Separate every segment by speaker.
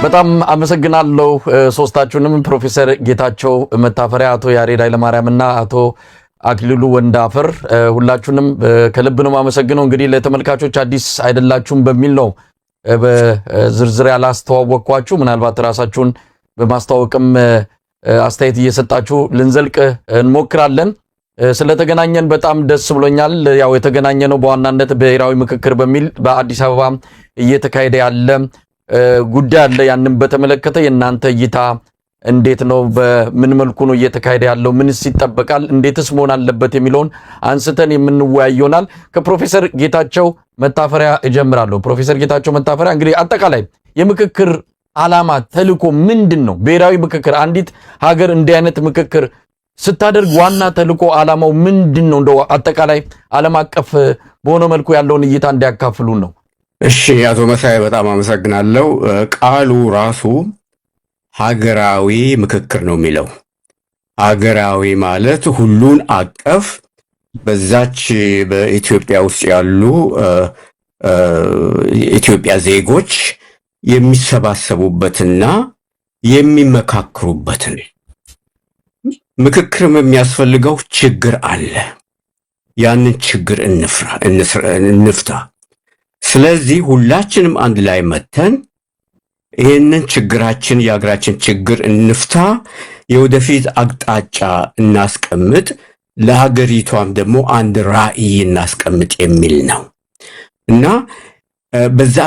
Speaker 1: በጣም አመሰግናለሁ ሶስታችሁንም ፕሮፌሰር ጌታቸው መታፈሪያ፣ አቶ ያሬድ ኃይለማርያምና አቶ አክሊሉ ወንዳፈር ሁላችሁንም ከልብ ነው ማመሰግነው። እንግዲህ ለተመልካቾች አዲስ አይደላችሁም በሚል ነው በዝርዝር ያላስተዋወቅኳችሁ። ምናልባት ራሳችሁን በማስተዋወቅም አስተያየት እየሰጣችሁ ልንዘልቅ እንሞክራለን። ስለተገናኘን በጣም ደስ ብሎኛል። ያው የተገናኘነው በዋናነት ብሔራዊ ምክክር በሚል በአዲስ አበባ እየተካሄደ ያለ ጉዳይ አለ። ያንን በተመለከተ የናንተ እይታ እንዴት ነው? በምን መልኩ ነው እየተካሄደ ያለው? ምንስ ይጠበቃል? እንዴትስ መሆን አለበት የሚለውን አንስተን የምንወያይ ይሆናል። ከፕሮፌሰር ጌታቸው መታፈሪያ እጀምራለሁ። ፕሮፌሰር ጌታቸው መታፈሪያ፣ እንግዲህ አጠቃላይ የምክክር ዓላማ ተልዕኮ ምንድን ነው? ብሔራዊ ምክክር አንዲት ሀገር እንዲህ አይነት ምክክር ስታደርግ ዋና ተልዕኮ ዓላማው ምንድን ነው? እንደው አጠቃላይ ዓለም አቀፍ በሆነ መልኩ ያለውን እይታ እንዲያካፍሉን ነው።
Speaker 2: እሺ አቶ መሳይ በጣም አመሰግናለሁ። ቃሉ ራሱ ሀገራዊ ምክክር ነው የሚለው። ሀገራዊ ማለት ሁሉን አቀፍ በዛች በኢትዮጵያ ውስጥ ያሉ የኢትዮጵያ ዜጎች የሚሰባሰቡበትና የሚመካከሩበትን። ምክክርም የሚያስፈልገው ችግር አለ። ያንን ችግር እንፍታ። ስለዚህ ሁላችንም አንድ ላይ መተን ይህንን ችግራችን የሀገራችን ችግር እንፍታ፣ የወደፊት አቅጣጫ እናስቀምጥ፣ ለሀገሪቷም ደግሞ አንድ ራዕይ እናስቀምጥ የሚል ነው እና በዛ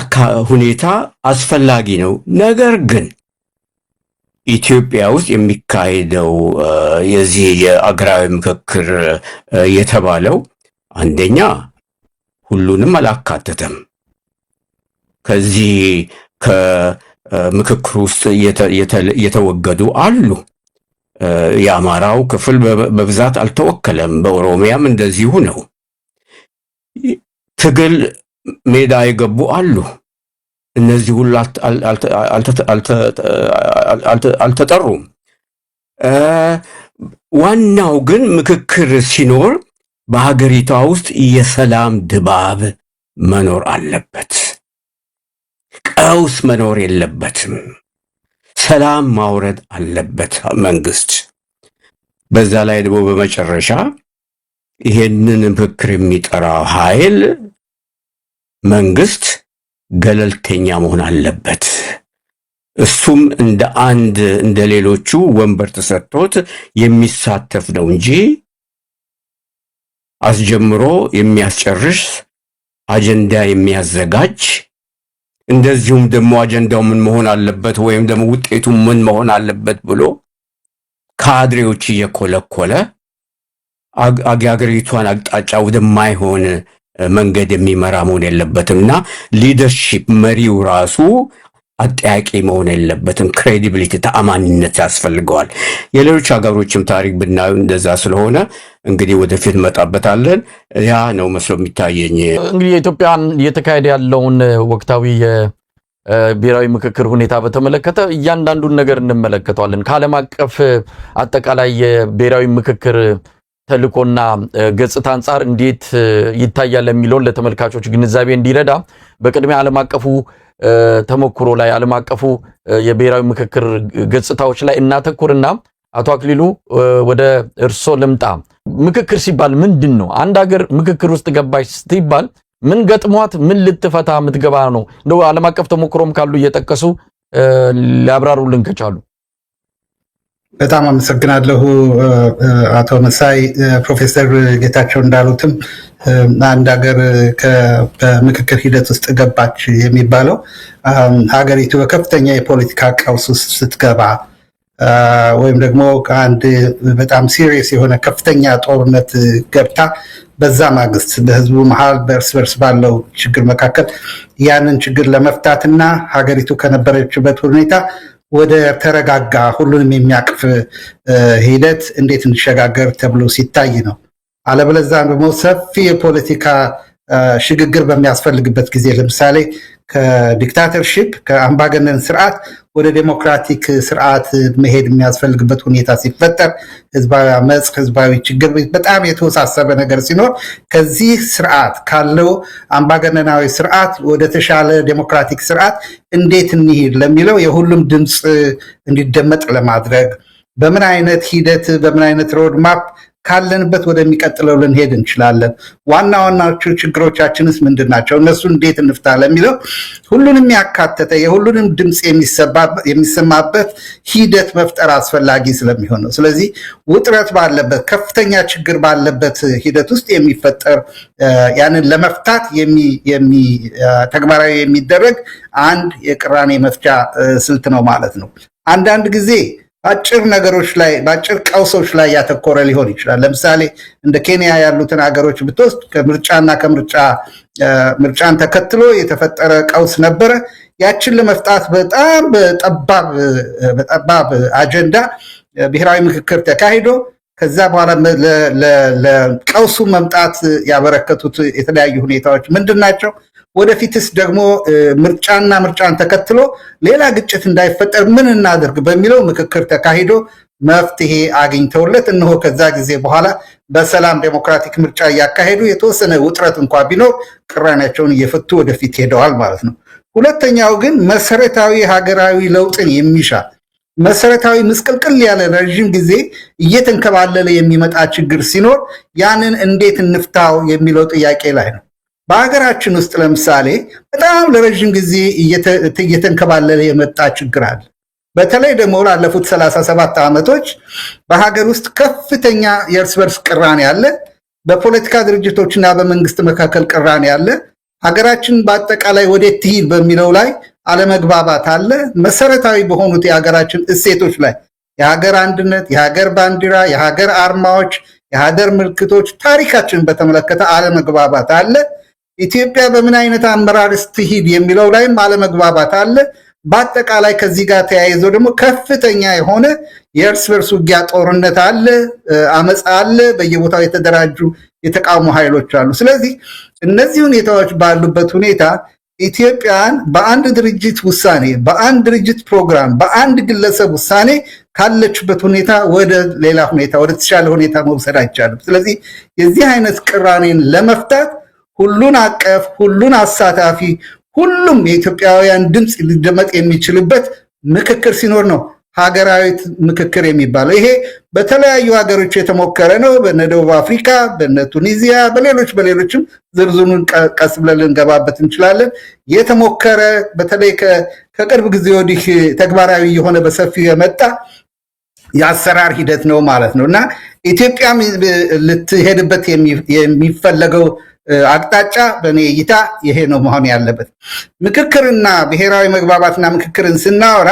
Speaker 2: ሁኔታ አስፈላጊ ነው። ነገር ግን ኢትዮጵያ ውስጥ የሚካሄደው የዚህ የአገራዊ ምክክር የተባለው አንደኛ ሁሉንም አላካተተም። ከዚህ ከምክክር ውስጥ የተወገዱ አሉ። የአማራው ክፍል በብዛት አልተወከለም። በኦሮሚያም እንደዚሁ ነው። ትግል ሜዳ የገቡ አሉ። እነዚህ ሁሉ አልተጠሩም። ዋናው ግን ምክክር ሲኖር በሀገሪቷ ውስጥ የሰላም ድባብ መኖር አለበት። ቀውስ መኖር የለበትም። ሰላም ማውረድ አለበት መንግስት። በዛ ላይ ደግሞ በመጨረሻ ይሄንን ምክክር የሚጠራው ኃይል መንግስት ገለልተኛ መሆን አለበት። እሱም እንደ ሌሎቹ ወንበር ተሰጥቶት የሚሳተፍ ነው እንጂ አስጀምሮ የሚያስጨርስ አጀንዳ የሚያዘጋጅ እንደዚሁም ደግሞ አጀንዳው ምን መሆን አለበት ወይም ደግሞ ውጤቱ ምን መሆን አለበት ብሎ ካድሬዎች እየኮለኮለ አገሪቷን አቅጣጫ ወደማይሆን መንገድ የሚመራ መሆን የለበትምና ሊደርሺፕ መሪው ራሱ አጠያቂ መሆን የለበትም። ክሬዲቢሊቲ ተአማኒነት ያስፈልገዋል። የሌሎች ሀገሮችም ታሪክ ብናዩ እንደዛ ስለሆነ እንግዲህ ወደፊት መጣበታለን። ያ ነው መስሎ የሚታየኝ።
Speaker 1: እንግዲህ የኢትዮጵያን እየተካሄደ ያለውን ወቅታዊ የብሔራዊ ምክክር ሁኔታ በተመለከተ እያንዳንዱን ነገር እንመለከተዋለን። ከዓለም አቀፍ አጠቃላይ የብሔራዊ ምክክር ተልዕኮና ገጽታ አንጻር እንዴት ይታያል የሚለውን ለተመልካቾች ግንዛቤ እንዲረዳ በቅድሚያ ዓለም አቀፉ ተሞክሮ ላይ ዓለም አቀፉ የብሔራዊ ምክክር ገጽታዎች ላይ እናተኩርና አቶ አክሊሉ ወደ እርሶ ልምጣ። ምክክር ሲባል ምንድን ነው? አንድ ሀገር ምክክር ውስጥ ገባች ስትባል ምን ገጥሟት ምን ልትፈታ የምትገባ ነው? እንደው ዓለም አቀፍ ተሞክሮም ካሉ እየጠቀሱ ሊያብራሩልን ከቻሉ።
Speaker 3: በጣም አመሰግናለሁ አቶ መሳይ። ፕሮፌሰር ጌታቸው እንዳሉትም አንድ ሀገር በምክክር ሂደት ውስጥ ገባች የሚባለው ሀገሪቱ በከፍተኛ የፖለቲካ ቀውስ ውስጥ ስትገባ ወይም ደግሞ ከአንድ በጣም ሲሪየስ የሆነ ከፍተኛ ጦርነት ገብታ በዛ ማግስት በህዝቡ መሃል በእርስ በርስ ባለው ችግር መካከል ያንን ችግር ለመፍታትና ሀገሪቱ ከነበረችበት ሁኔታ ወደ ተረጋጋ ሁሉንም የሚያቅፍ ሂደት እንዴት እንሸጋገር ተብሎ ሲታይ ነው። አለበለዚያ ደግሞ ሰፊ የፖለቲካ ሽግግር በሚያስፈልግበት ጊዜ ለምሳሌ ከዲክታተርሺፕ ከአምባገነን ስርዓት ወደ ዴሞክራቲክ ስርዓት መሄድ የሚያስፈልግበት ሁኔታ ሲፈጠር ህዝባዊ አመጽ፣ ህዝባዊ ችግር በጣም የተወሳሰበ ነገር ሲኖር ከዚህ ስርዓት ካለው አምባገነናዊ ስርዓት ወደ ተሻለ ዴሞክራቲክ ስርዓት እንዴት እንሂድ ለሚለው የሁሉም ድምፅ እንዲደመጥ ለማድረግ በምን አይነት ሂደት በምን አይነት ሮድማፕ ካለንበት ወደሚቀጥለው ልንሄድ እንችላለን፣ ዋና ዋናዎቹ ችግሮቻችንስ ምንድን ናቸው፣ እነሱን እንዴት እንፍታ ለሚለው ሁሉንም ያካተተ የሁሉንም ድምፅ የሚሰማበት ሂደት መፍጠር አስፈላጊ ስለሚሆን ነው። ስለዚህ ውጥረት ባለበት ከፍተኛ ችግር ባለበት ሂደት ውስጥ የሚፈጠር ያንን ለመፍታት ተግባራዊ የሚደረግ አንድ የቅራኔ መፍቻ ስልት ነው ማለት ነው። አንዳንድ ጊዜ በአጭር ነገሮች ላይ በአጭር ቀውሶች ላይ ያተኮረ ሊሆን ይችላል። ለምሳሌ እንደ ኬንያ ያሉትን ሀገሮች ብትወስድ ምርጫን ተከትሎ የተፈጠረ ቀውስ ነበረ። ያችን ለመፍታት በጣም በጠባብ አጀንዳ ብሔራዊ ምክክር ተካሂዶ ከዛ በኋላ ለቀውሱ መምጣት ያበረከቱት የተለያዩ ሁኔታዎች ምንድን ናቸው? ወደፊትስ ደግሞ ምርጫን ተከትሎ ሌላ ግጭት እንዳይፈጠር ምን እናድርግ በሚለው ምክክር ተካሂዶ መፍትሄ አግኝተውለት እነሆ ከዛ ጊዜ በኋላ በሰላም ዴሞክራቲክ ምርጫ እያካሄዱ የተወሰነ ውጥረት እንኳ ቢኖር ቅራኔያቸውን እየፈቱ ወደፊት ሄደዋል ማለት ነው። ሁለተኛው ግን መሰረታዊ ሀገራዊ ለውጥን የሚሻ መሰረታዊ ምስቅልቅል ያለ ረዥም ጊዜ እየተንከባለለ የሚመጣ ችግር ሲኖር ያንን እንዴት እንፍታው የሚለው ጥያቄ ላይ ነው። በሀገራችን ውስጥ ለምሳሌ በጣም ለረዥም ጊዜ እየተንከባለለ የመጣ ችግር አለ። በተለይ ደግሞ ላለፉት 37 ዓመቶች በሀገር ውስጥ ከፍተኛ የእርስ በርስ ቅራኔ አለ። በፖለቲካ ድርጅቶችና በመንግስት መካከል ቅራኔ አለ። ሀገራችን በአጠቃላይ ወዴት ትሂድ በሚለው ላይ አለመግባባት አለ። መሰረታዊ በሆኑት የሀገራችን እሴቶች ላይ የሀገር አንድነት፣ የሀገር ባንዲራ፣ የሀገር አርማዎች፣ የሀገር ምልክቶች፣ ታሪካችንን በተመለከተ አለመግባባት አለ። ኢትዮጵያ በምን አይነት አመራር ስትሂድ የሚለው ላይም አለመግባባት አለ። በአጠቃላይ ከዚህ ጋር ተያይዞ ደግሞ ከፍተኛ የሆነ የእርስ በርስ ውጊያ ጦርነት አለ፣ አመፅ አለ፣ በየቦታው የተደራጁ የተቃውሞ ኃይሎች አሉ። ስለዚህ እነዚህ ሁኔታዎች ባሉበት ሁኔታ ኢትዮጵያን በአንድ ድርጅት ውሳኔ፣ በአንድ ድርጅት ፕሮግራም፣ በአንድ ግለሰብ ውሳኔ ካለችበት ሁኔታ ወደ ሌላ ሁኔታ ወደ ተሻለ ሁኔታ መውሰድ አይቻልም። ስለዚህ የዚህ አይነት ቅራኔን ለመፍታት ሁሉን አቀፍ ሁሉን አሳታፊ ሁሉም የኢትዮጵያውያን ድምፅ ሊደመጥ የሚችልበት ምክክር ሲኖር ነው ሀገራዊ ምክክር የሚባለው። ይሄ በተለያዩ ሀገሮች የተሞከረ ነው። በነ ደቡብ አፍሪካ፣ በነ ቱኒዚያ፣ በሌሎችም ዝርዝሩን ቀስ ብለን ልንገባበት እንችላለን። የተሞከረ በተለይ ከቅርብ ጊዜ ወዲህ ተግባራዊ የሆነ በሰፊው የመጣ የአሰራር ሂደት ነው ማለት ነው እና ኢትዮጵያ ልትሄድበት የሚፈለገው አቅጣጫ በእኔ እይታ ይሄ ነው መሆን ያለበት። ምክክርና ብሔራዊ መግባባትና ምክክርን ስናወራ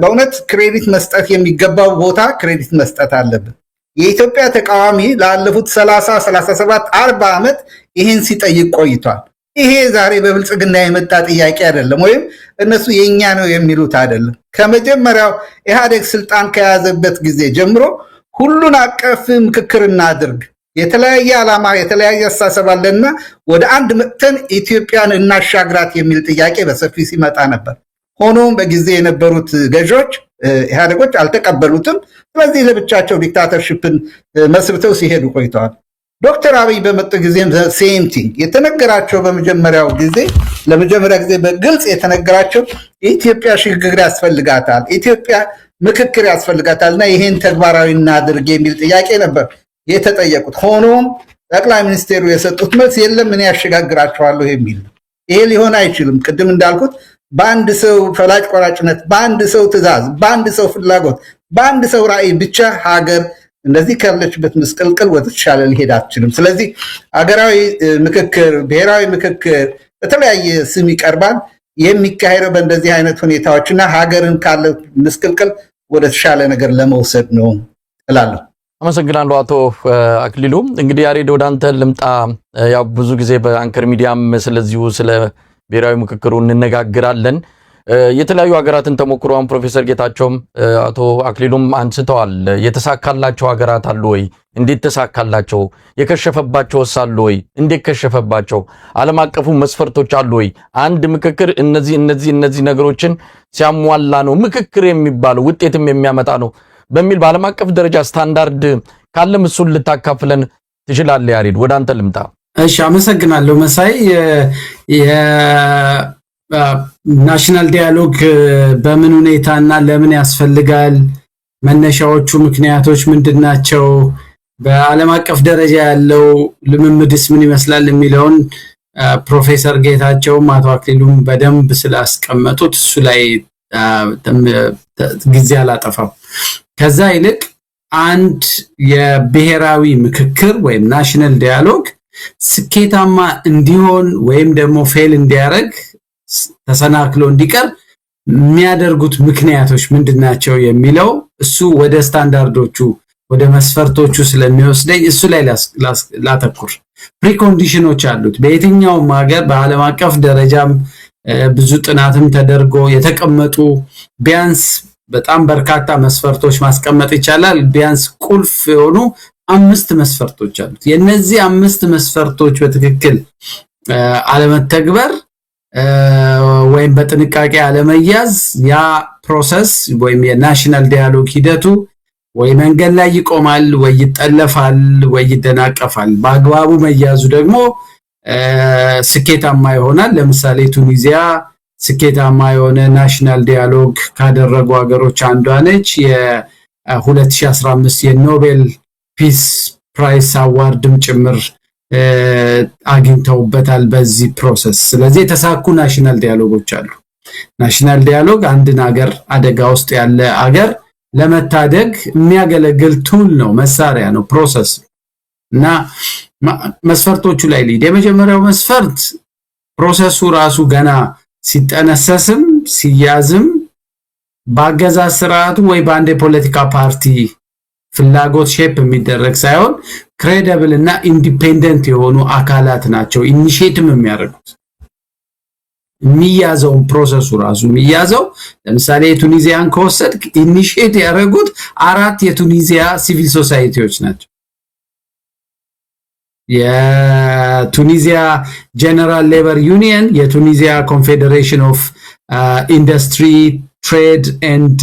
Speaker 3: በእውነት ክሬዲት መስጠት የሚገባው ቦታ ክሬዲት መስጠት አለብን። የኢትዮጵያ ተቃዋሚ ላለፉት 30፣ 37፣ 40 ዓመት ይህን ሲጠይቅ ቆይቷል። ይሄ ዛሬ በብልጽግና የመጣ ጥያቄ አይደለም፣ ወይም እነሱ የኛ ነው የሚሉት አይደለም። ከመጀመሪያው ኢህአዴግ ስልጣን ከያዘበት ጊዜ ጀምሮ ሁሉን አቀፍ ምክክር እናድርግ፣ የተለያየ ዓላማ የተለያየ አስተሳሰብ አለና ወደ አንድ መጥተን ኢትዮጵያን እናሻግራት የሚል ጥያቄ በሰፊ ሲመጣ ነበር። ሆኖም በጊዜ የነበሩት ገዢዎች ኢህአዴጎች አልተቀበሉትም። ስለዚህ ለብቻቸው ዲክታተርሽፕን መስርተው ሲሄዱ ቆይተዋል። ዶክተር አብይ በመጡ ጊዜም ሴም ቲንግ የተነገራቸው ለመጀመሪያ ጊዜ በግልጽ የተነገራቸው ኢትዮጵያ ሽግግር ያስፈልጋታል፣ ኢትዮጵያ ምክክር ያስፈልጋታል እና ይሄን ተግባራዊ እናድርግ የሚል ጥያቄ ነበር የተጠየቁት። ሆኖም ጠቅላይ ሚኒስቴሩ የሰጡት መልስ የለም እኔ ያሸጋግራቸዋለሁ የሚል ነው። ይሄ ሊሆን አይችልም። ቅድም እንዳልኩት በአንድ ሰው ፈላጭ ቆራጭነት፣ በአንድ ሰው ትዕዛዝ፣ በአንድ ሰው ፍላጎት፣ በአንድ ሰው ራዕይ ብቻ ሀገር እንደዚህ ካለችበት ምስቅልቅል ወደተሻለ ሊሄድ አትችልም። ስለዚህ ሀገራዊ ምክክር፣ ብሔራዊ ምክክር በተለያየ ስም ይቀርባል። የሚካሄደው በእንደዚህ አይነት ሁኔታዎችና ሀገርን ካለ ምስቅልቅል ወደተሻለ ነገር ለመውሰድ ነው እላለሁ።
Speaker 1: አመሰግናለሁ አቶ አክሊሉ። እንግዲህ ያሬድ ወደ አንተ ልምጣ። ያው ብዙ ጊዜ በአንከር ሚዲያም ስለዚሁ ስለ ብሔራዊ ምክክሩ እንነጋገራለን። የተለያዩ ሀገራትን ተሞክሮን ፕሮፌሰር ጌታቸውም አቶ አክሊሉም አንስተዋል። የተሳካላቸው ሀገራት አሉ ወይ? እንዴት ተሳካላቸው? የከሸፈባቸውስ አሉ ወይ? እንዴት ከሸፈባቸው? ዓለም አቀፉ መስፈርቶች አሉ ወይ? አንድ ምክክር እነዚህ ነገሮችን ሲያሟላ ነው ምክክር የሚባለው ውጤትም የሚያመጣ ነው በሚል በዓለም አቀፍ ደረጃ ስታንዳርድ ካለም እሱን ልታካፍለን ትችላለህ? ያሬድ ወደ አንተ ልምጣ።
Speaker 4: እሺ፣ አመሰግናለሁ መሳይ። ናሽናል ዲያሎግ በምን ሁኔታና ለምን ያስፈልጋል? መነሻዎቹ ምክንያቶች ምንድናቸው? በዓለም አቀፍ ደረጃ ያለው ልምምድስ ምን ይመስላል የሚለውን ፕሮፌሰር ጌታቸውም አቶ አክሊሉም በደንብ ስላስቀመጡት እሱ ላይ ጊዜ አላጠፋም። ከዛ ይልቅ አንድ የብሔራዊ ምክክር ወይም ናሽናል ዲያሎግ ስኬታማ እንዲሆን ወይም ደግሞ ፌል እንዲያደርግ ተሰናክሎ እንዲቀር የሚያደርጉት ምክንያቶች ምንድናቸው የሚለው እሱ ወደ ስታንዳርዶቹ ወደ መስፈርቶቹ ስለሚወስደኝ እሱ ላይ ላተኩር። ፕሪኮንዲሽኖች አሉት። በየትኛውም ሀገር በዓለም አቀፍ ደረጃም ብዙ ጥናትም ተደርጎ የተቀመጡ ቢያንስ በጣም በርካታ መስፈርቶች ማስቀመጥ ይቻላል። ቢያንስ ቁልፍ የሆኑ 5 መስፈርቶች አሉት። የነዚህ 5 መስፈርቶች በትክክል አለመተግበር ወይም በጥንቃቄ አለመያዝ ያ ፕሮሰስ ወይም የናሽናል ዲያሎግ ሂደቱ ወይ መንገድ ላይ ይቆማል፣ ወይ ይጠለፋል፣ ወይ ይደናቀፋል። በአግባቡ መያዙ ደግሞ ስኬታማ ይሆናል። ለምሳሌ ቱኒዚያ ስኬታማ የሆነ ናሽናል ዲያሎግ ካደረጉ ሀገሮች አንዷ ነች። የ2015 የኖቤል ፒስ ፕራይስ አዋርድም ጭምር አግኝተውበታል በዚህ ፕሮሰስ። ስለዚህ የተሳኩ ናሽናል ዲያሎጎች አሉ። ናሽናል ዲያሎግ አንድን ሀገር አደጋ ውስጥ ያለ ሀገር ለመታደግ የሚያገለግል ቱል ነው፣ መሳሪያ ነው፣ ፕሮሰስ እና መስፈርቶቹ ላይ ሊድ የመጀመሪያው መስፈርት ፕሮሰሱ ራሱ ገና ሲጠነሰስም ሲያዝም በአገዛዝ ስርዓቱ ወይ በአንድ የፖለቲካ ፓርቲ ፍላጎት ሼፕ የሚደረግ ሳይሆን ክሬዲብል እና ኢንዲፔንደንት የሆኑ አካላት ናቸው ኢኒሺየቲቭ የሚያደርጉት። የሚያዘውን ፕሮሰሱ ራሱ የሚያዘው ለምሳሌ የቱኒዚያን ከወሰድክ ኢኒሺየት ያደረጉት 4 የቱኒዚያ ሲቪል ሶሳይቲዎች ናቸው። የቱኒዚያ ጀነራል ሌበር ዩኒየን፣ የቱኒዚያ ኮንፌዴሬሽን ኦፍ ኢንዱስትሪ ትሬድ ኤንድ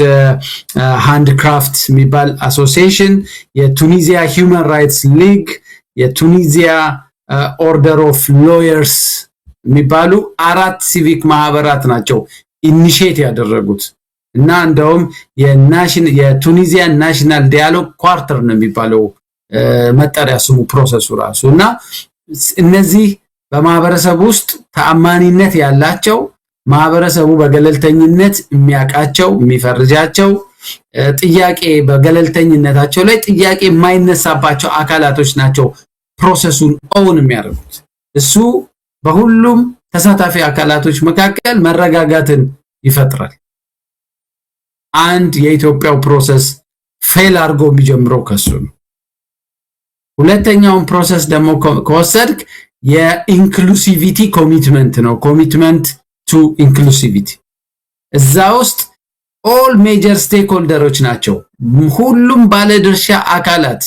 Speaker 4: ሃንድክራፍት የሚባል አሶሲዬሽን፣ የቱኒዚያ ሂውማን ራይትስ ሊግ፣ የቱኒዚያ ኦርደር ኦፍ ሎየርስ የሚባሉ 4 ሲቪክ ማህበራት ናቸው ኢኒሺየት ያደረጉት እና እንደውም የቱኒዚያ ናሽናል ዲያሎግ ኳርተር ነው የሚባለው መጠሪያ ስሙ ፕሮሰሱ ራሱ። እና እነዚህ በማህበረሰቡ ውስጥ ተአማኒነት ያላቸው ማህበረሰቡ በገለልተኝነት የሚያቃቸው የሚፈርጃቸው ጥያቄ በገለልተኝነታቸው ላይ ጥያቄ የማይነሳባቸው አካላቶች ናቸው ፕሮሰሱን ኦውን የሚያደርጉት። እሱ በሁሉም ተሳታፊ አካላቶች መካከል መረጋጋትን ይፈጥራል። አንድ የኢትዮጵያው ፕሮሰስ ፌል አድርጎ የሚጀምረው ከሱ ነው። ሁለተኛውን ፕሮሰስ ደግሞ ከወሰድክ የኢንክሉሲቪቲ ኮሚትመንት ነው። ኮሚትመንት ቱ ኢንክሉሲቪቲ እዛ ውስጥ ኦል ሜጀር ስቴክሆልደሮች ናቸው፣ ሁሉም ባለድርሻ አካላት።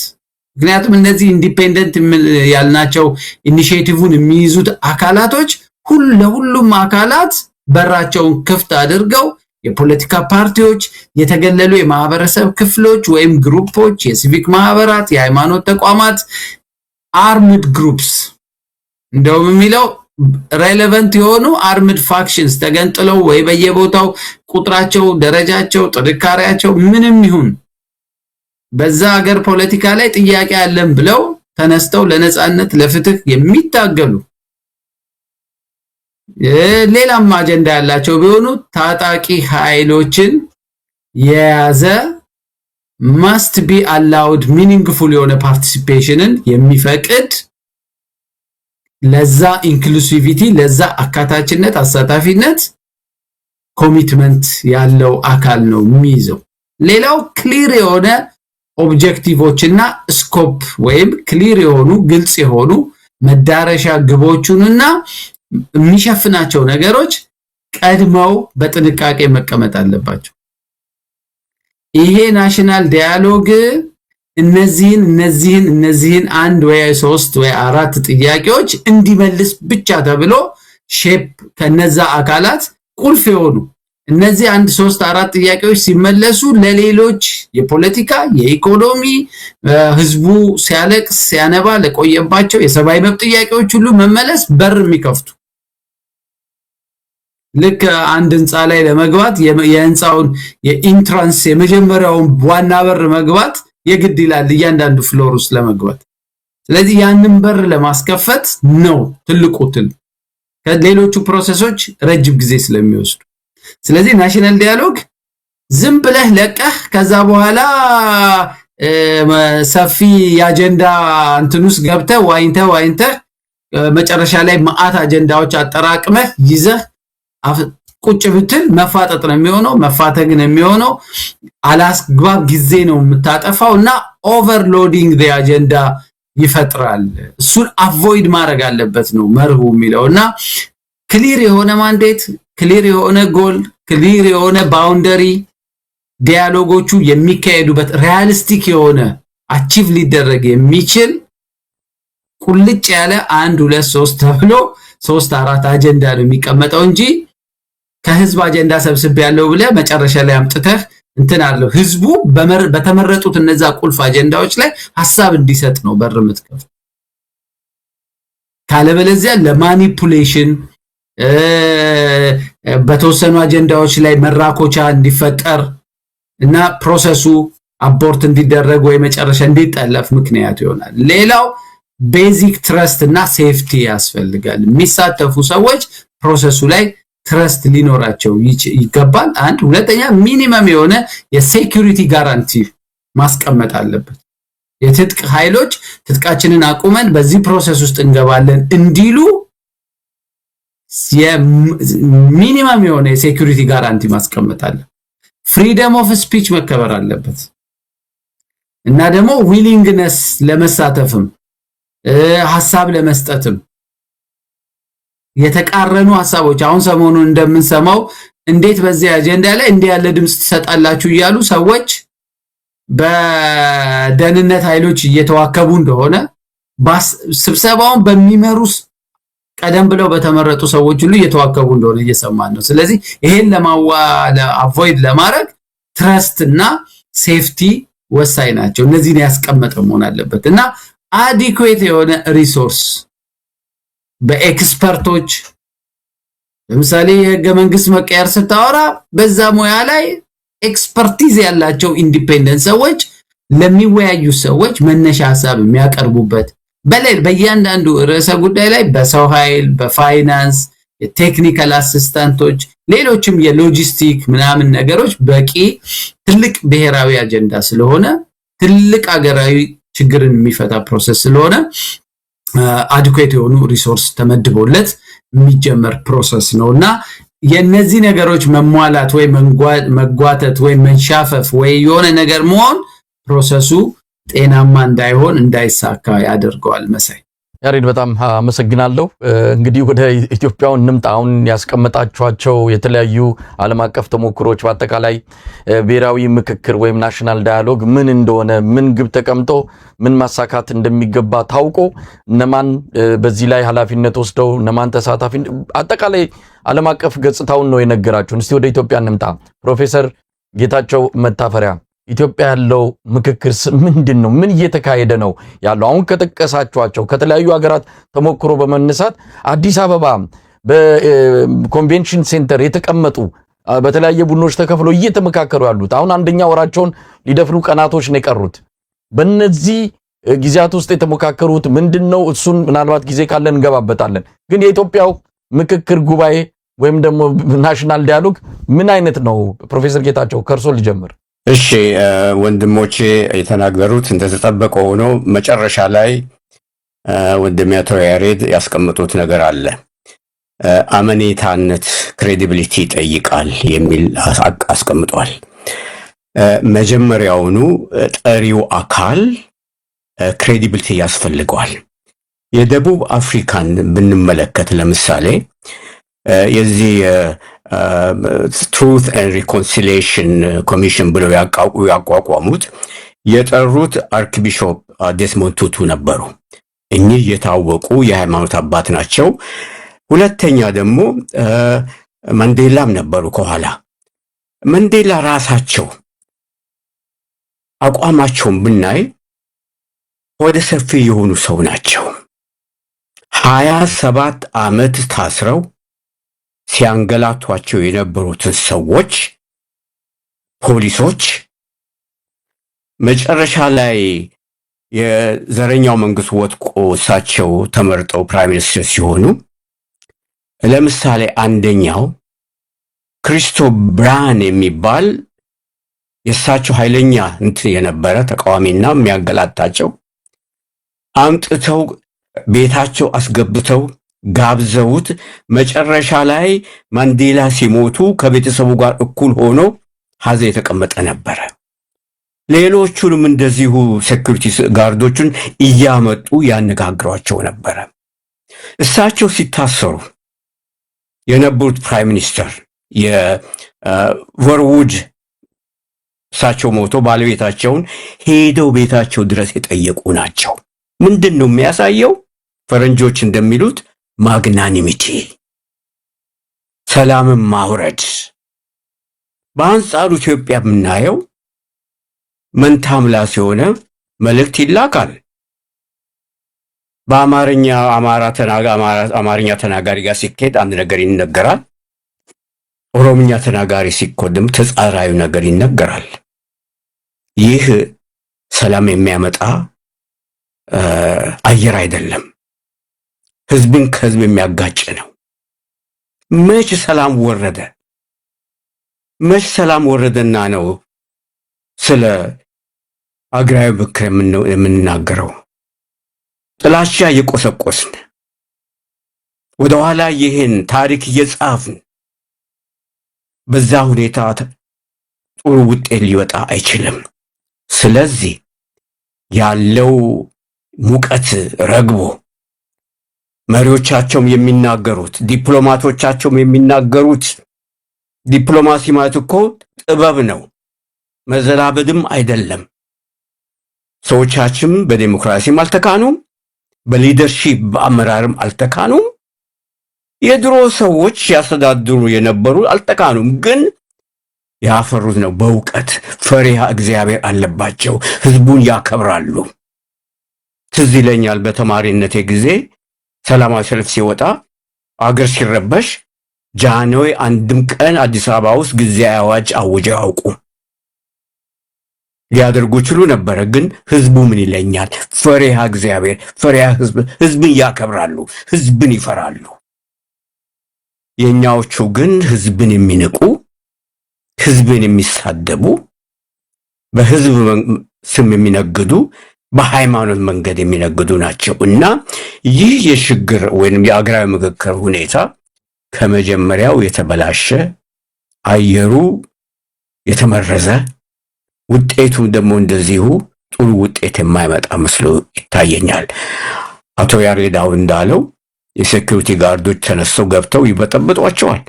Speaker 4: ምክንያቱም እነዚህ ኢንዲፔንደንት ያልናቸው ኢኒሺየቲቭን የሚይዙት አካላቶች ለሁሉም አካላት በራቸውን ክፍት አድርገው የፖለቲካ ፓርቲዎች፣ የተገለሉ የማህበረሰብ ክፍሎች ወይም ግሩፖች፣ የሲቪክ ማህበራት፣ የሃይማኖት ተቋማት፣ አርምድ ግሩፕስ እንደውም የሚለው ሬሌቫንት የሆኑ አርምድ ፋክሽንስ ተገንጥለው ወይ በየቦታው ቁጥራቸው፣ ደረጃቸው፣ ጥንካሬያቸው ምንም ይሁን በዛ ሀገር ፖለቲካ ላይ ጥያቄ አለን ብለው ተነስተው ለነጻነት ለፍትህ የሚታገሉ ሌላም አጀንዳ ያላቸው ቢሆኑ ታጣቂ ኃይሎችን የያዘ must be allowed meaningful የሆነ participation የሚፈቅድ ለዛ ኢንክሉሲቪቲ ለዛ አካታችነት አሳታፊነት ኮሚትመንት ያለው አካል ነው የሚይዘው። ሌላው ክሊር የሆነ ኦብጀክቲቮችና ስኮፕ ወይም ክሊር የሆኑ ግልጽ የሆኑ መዳረሻ ግቦቹንና የሚሸፍናቸው ነገሮች ቀድመው በጥንቃቄ መቀመጥ አለባቸው። ይሄ ናሽናል ዳያሎግ እነዚህን አንድ ወይ 3 ወይ 4 ጥያቄዎች እንዲመልስ ብቻ ተብሎ ሼፕ ከነዛ አካላት ቁልፍ የሆኑ እነዚህ 1 3 4 ጥያቄዎች ሲመለሱ ለሌሎች የፖለቲካ የኢኮኖሚ ህዝቡ ሲያለቅስ ሲያነባ ለቆየባቸው የሰብአዊ መብት ጥያቄዎች ሁሉ መመለስ በር የሚከፍቱ ልክ አንድ ህንጻ ላይ ለመግባት የህንጻውን የኢንትራንስ የመጀመሪያውን ዋና በር መግባት የግድ ይላል እያንዳንዱ ፍሎር ውስጥ ለመግባት። ስለዚህ ያንን በር ለማስከፈት ነው ትልቁ ከሌሎቹ ፕሮሰሶች ረጅም ጊዜ ስለሚወስዱ። ስለዚህ ናሽናል ዳያሎግ ዝም ብለህ ለቀህ ከዛ በኋላ ሰፊ የአጀንዳ እንትኑስ ገብተህ ዋይንተህ መጨረሻ ላይ ማአት አጀንዳዎች አጠራቅመህ ይዘህ ቁጭ ብትል መፋጠጥ ነው የሚሆነው፣ መፋተግ ነው የሚሆነው። አላስግባብ ጊዜ ነው የምታጠፋውና ኦቨርሎዲንግ ዘ አጀንዳ ይፈጥራል። እሱን አቮይድ ማድረግ አለበት ነው መርሁ የሚለውና ክሊር የሆነ ማንዴት፣ ክሊር የሆነ ጎል፣ ክሊር የሆነ ባውንደሪ ዲያሎጎቹ የሚካሄዱበት ሪያሊስቲክ የሆነ አቺቭ ሊደረግ የሚችል ቁልጭ ያለ 1 2 3 ተብሎ 3 4 አጀንዳ ነው የሚቀመጠው እንጂ ከህዝብ አጀንዳ ሰብስብ ያለው ብለ መጨረሻ ላይ አምጥተህ እንትን አለው። ህዝቡ በተመረጡት እነዛ ቁልፍ አጀንዳዎች ላይ ሐሳብ እንዲሰጥ ነው በር የምትከፍት። ካለበለዚያ ለማኒፑሌሽን በተወሰኑ አጀንዳዎች ላይ መራኮቻ እንዲፈጠር እና ፕሮሰሱ አቦርት እንዲደረግ ወይ መጨረሻ እንዲጠለፍ ምክንያት ይሆናል። ሌላው ቤዚክ ትረስት እና ሴፍቲ ያስፈልጋል። የሚሳተፉ ሰዎች ፕሮሰሱ ላይ ትረስት ሊኖራቸው ይገባል። አንድ ሁለተኛ ሚኒመም የሆነ የሴኩሪቲ ጋራንቲ ማስቀመጥ አለበት። የትጥቅ ኃይሎች ትጥቃችንን አቁመን በዚህ ፕሮሰስ ውስጥ እንገባለን እንዲሉ የሚኒመም የሆነ የሴኩሪቲ ጋራንቲ ማስቀመጥ አለ። ፍሪደም ኦፍ ስፒች መከበር አለበት እና ደግሞ ዊሊንግነስ ለመሳተፍም ሐሳብ ለመስጠትም የተቃረኑ ሐሳቦች አሁን ሰሞኑን እንደምንሰማው እንዴት በዚህ አጀንዳ ላይ እንዲህ ያለ ድምጽ ተሰጣላችሁ እያሉ ሰዎች በደህንነት ኃይሎች እየተዋከቡ እንደሆነ ስብሰባውን በሚመሩ ቀደም ብለው በተመረጡ ሰዎች ሁሉ እየተዋከቡ እንደሆነ እየሰማን ነው። ስለዚህ ይሄን አቮይድ ለማድረግ ትረስት እና ሴፍቲ ወሳኝ ናቸው። እነዚህን ያስቀመጠ መሆን አለበት እና አዲኩዌት የሆነ ሪሶርስ በኤክስፐርቶች ለምሳሌ የህገ መንግስት መቀየር ስታወራ በዛ ሙያ ላይ ኤክስፐርቲዝ ያላቸው ኢንዲፔንደንት ሰዎች ለሚወያዩ ሰዎች መነሻ ሐሳብ የሚያቀርቡበት በእያንዳንዱ ርዕሰ ጉዳይ ላይ በሰው ኃይል፣ በፋይናንስ፣ የቴክኒካል አሲስታንቶች፣ ሌሎችም የሎጂስቲክ ምናምን ነገሮች በቂ ትልቅ ብሔራዊ አጀንዳ ስለሆነ ትልቅ ሀገራዊ ችግርን የሚፈታ ፕሮሰስ ስለሆነ አዲኩዌት የሆኑ ሪሶርስ ተመድቦለት የሚጀመር ፕሮሰስ ነውና የነዚህ ነገሮች መሟላት ወይ መጓተት ወይ መንሻፈፍ ወይ የሆነ ነገር መሆን ፕሮሰሱ ጤናማ እንዳይሆን እንዳይሳካ ያደርገዋል። መሳይ
Speaker 1: ያሬድ በጣም አመሰግናለሁ። እንግዲህ ወደ ኢትዮጵያው እንምጣ። አሁን ያስቀመጣችኋቸው የተለያዩ ዓለም አቀፍ ተሞክሮች በአጠቃላይ ብሔራዊ ምክክር ወይም ናሽናል ዳያሎግ ምን እንደሆነ ምን ግብ ተቀምጦ ምን ማሳካት እንደሚገባ ታውቆ እነማን በዚህ ላይ ኃላፊነት ወስደው እነማን ተሳታፊ አጠቃላይ ዓለም አቀፍ ገጽታውን ነው የነገራችሁን። እስቲ ወደ ኢትዮጵያ እንምጣ። ፕሮፌሰር ጌታቸው መታፈሪያ ኢትዮጵያ ያለው ምክክር ምንድነው? ምን እየተካሄደ ነው ያለው? አሁን ከጠቀሳችኋቸው ከተለያዩ ሀገራት ተሞክሮ በመነሳት አዲስ አበባ በኮንቬንሽን ሴንተር የተቀመጡ በተለያየ ቡድኖች ተከፍለው እየተመካከሩ ያሉት አሁን አንደኛ ወራቸውን ሊደፍኑ ቀናቶች ነው የቀሩት። በእነዚህ ጊዜያት ውስጥ የተመካከሩት ምንድነው? እሱን ምናልባት ጊዜ ካለን እንገባበታለን። ግን የኢትዮጵያው ምክክር ጉባኤ ወይም ደግሞ ናሽናል ዳያሎግ ምን አይነት ነው? ፕሮፌሰር ጌታቸው ከርሶ ልጀምር።
Speaker 2: እሺ ወንድሞቼ የተናገሩት እንደተጠበቀ ሆኖ መጨረሻ ላይ ወንድሜ አቶ ያሬድ ያስቀምጡት ነገር አለ። አመኔታነት ክሬዲቢሊቲ ይጠይቃል የሚል አስቀምጧል። መጀመሪያውኑ ጠሪው አካል ክሬዲቢሊቲ ያስፈልገዋል። የደቡብ አፍሪካን ብንመለከት ለምሳሌ የዚህ ትሩት ኤንድ ሪኮንሲሊዬሽን ኮሚሽን ብለው ያቋቋሙት የጠሩት አርክቢሾፕ ዴስሞንድ ቱቱ ነበሩ። እኚህ የታወቁ የሃይማኖት አባት ናቸው። ሁለተኛ ደግሞ ማንዴላም ነበሩ ከኋላ። ማንዴላ ራሳቸው አቋማቸውን ብናይ ወደ ሰፊ የሆኑ ሰው ናቸው። 27 ዓመት ታስረው ሲያንገላቷቸው የነበሩትን ሰዎች ፖሊሶች መጨረሻ ላይ የዘረኛው መንግስት ወጥቆ እሳቸው ተመርጠው ፕራይም ሚኒስትር ሲሆኑ ለምሳሌ አንደኛው ክሪስቶ ብርሃን የሚባል የእሳቸው ኃይለኛ እንትን የነበረ ተቃዋሚና የሚያገላታቸው አምጥተው ቤታቸው አስገብተው ጋብዘውት መጨረሻ ላይ ማንዴላ ሲሞቱ ከቤተሰቡ ጋር እኩል ሆኖ ሀዘን የተቀመጠ ነበረ። ሌሎቹንም እንደዚሁ ሴኩሪቲ ጋርዶቹን እያመጡ ያነጋግሯቸው ነበረ። እሳቸው ሲታሰሩ የነበሩት ፕራይም ሚኒስተር የቨርውድ እሳቸው ሞቶ ባለቤታቸውን ሄደው ቤታቸው ድረስ የጠየቁ ናቸው። ምንድን ነው የሚያሳየው? ፈረንጆች እንደሚሉት ማግናኒሚቲ፣ ሰላምን ማውረድ። በአንጻሩ ኢትዮጵያ የምናየው መንታ ምላስ የሆነ መልእክት ይላካል። በአማርኛ አማርኛ ተናጋሪ ጋር ሲኬድ አንድ ነገር ይነገራል። ኦሮምኛ ተናጋሪ ሲኮድም ተጻራዩ ነገር ይነገራል። ይህ ሰላም የሚያመጣ አየር አይደለም። ህዝብን ከህዝብ የሚያጋጭ ነው። መች ሰላም ወረደ? መች ሰላም ወረደና ነው ስለ አገራዊ ምክር የምንናገረው? ጥላቻ እየቆሰቆስን ወደኋላ ይህን ታሪክ እየጻፍን በዛ ሁኔታ ጥሩ ውጤት ሊወጣ አይችልም። ስለዚህ ያለው ሙቀት ረግቦ መሪዎቻቸውም የሚናገሩት ዲፕሎማቶቻቸውም የሚናገሩት ዲፕሎማሲ ማለት እኮ ጥበብ ነው፣ መዘላበድም አይደለም። ሰዎቻችን በዲሞክራሲም አልተካኑም፣ በሊደርሺፕ በአመራርም አልተካኑም። የድሮ ሰዎች ያስተዳድሩ የነበሩ አልተካኑም፣ ግን ያፈሩት ነው በእውቀት ፈሪሃ እግዚአብሔር አለባቸው። ህዝቡን ያከብራሉ። ትዝ ይለኛል በተማሪነቴ ጊዜ ሰላማዊ ሰልፍ ሲወጣ አገር ሲረበሽ ጃንሆይ አንድም ቀን አዲስ አበባ ውስጥ ጊዜያዊ አዋጅ አውጀው አያውቁም። ሊያደርጉ ችሉ ነበረ፣ ግን ህዝቡ ምን ይለኛል? ፈሪሃ እግዚአብሔር፣ ፈሪሃ ህዝብን ያከብራሉ፣ ህዝብን ይፈራሉ። የኛዎቹ ግን ህዝብን የሚንቁ፣ ህዝብን የሚሳደቡ፣ በህዝብ ስም የሚነግዱ፣ በሃይማኖት መንገድ የሚነግዱ ናቸው። እና ይህ የሽግግር ወይም የአገራዊ ምክክር ሁኔታ ከመጀመሪያው የተበላሸ፣ አየሩ የተመረዘ፣ ውጤቱ ደግሞ እንደዚሁ ጥሩ ውጤት የማይመጣ መስሎ ይታየኛል። አቶ ያሬዳው እንዳለው የሴኩሪቲ ጋርዶች ተነስተው ገብተው ይበጠብጧቸዋል፣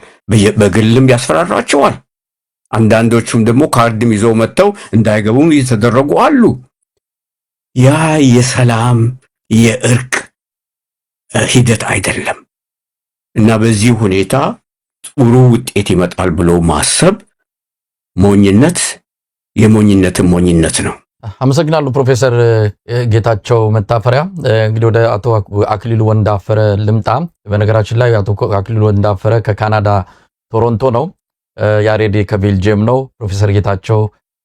Speaker 2: በግልም ያስፈራሯቸዋል። አንዳንዶቹም ደግሞ ካርድም ይዘው መጥተው እንዳይገቡም እየተደረጉ አሉ። ያ የሰላም የእርቅ ሂደት አይደለም እና በዚህ ሁኔታ ጥሩ ውጤት ይመጣል ብሎ ማሰብ ሞኝነት፣ የሞኝነትም ሞኝነት ነው።
Speaker 1: አመሰግናለሁ ፕሮፌሰር ጌታቸው መታፈሪያ። እንግዲህ ወደ አቶ አክሊሉ ወንዳፈረ ልምጣ። በነገራችን ላይ አቶ አክሊሉ ወንዳፈረ ከካናዳ ቶሮንቶ ነው፣ ያሬድ ከቤልጅየም ነው። ፕሮፌሰር ጌታቸው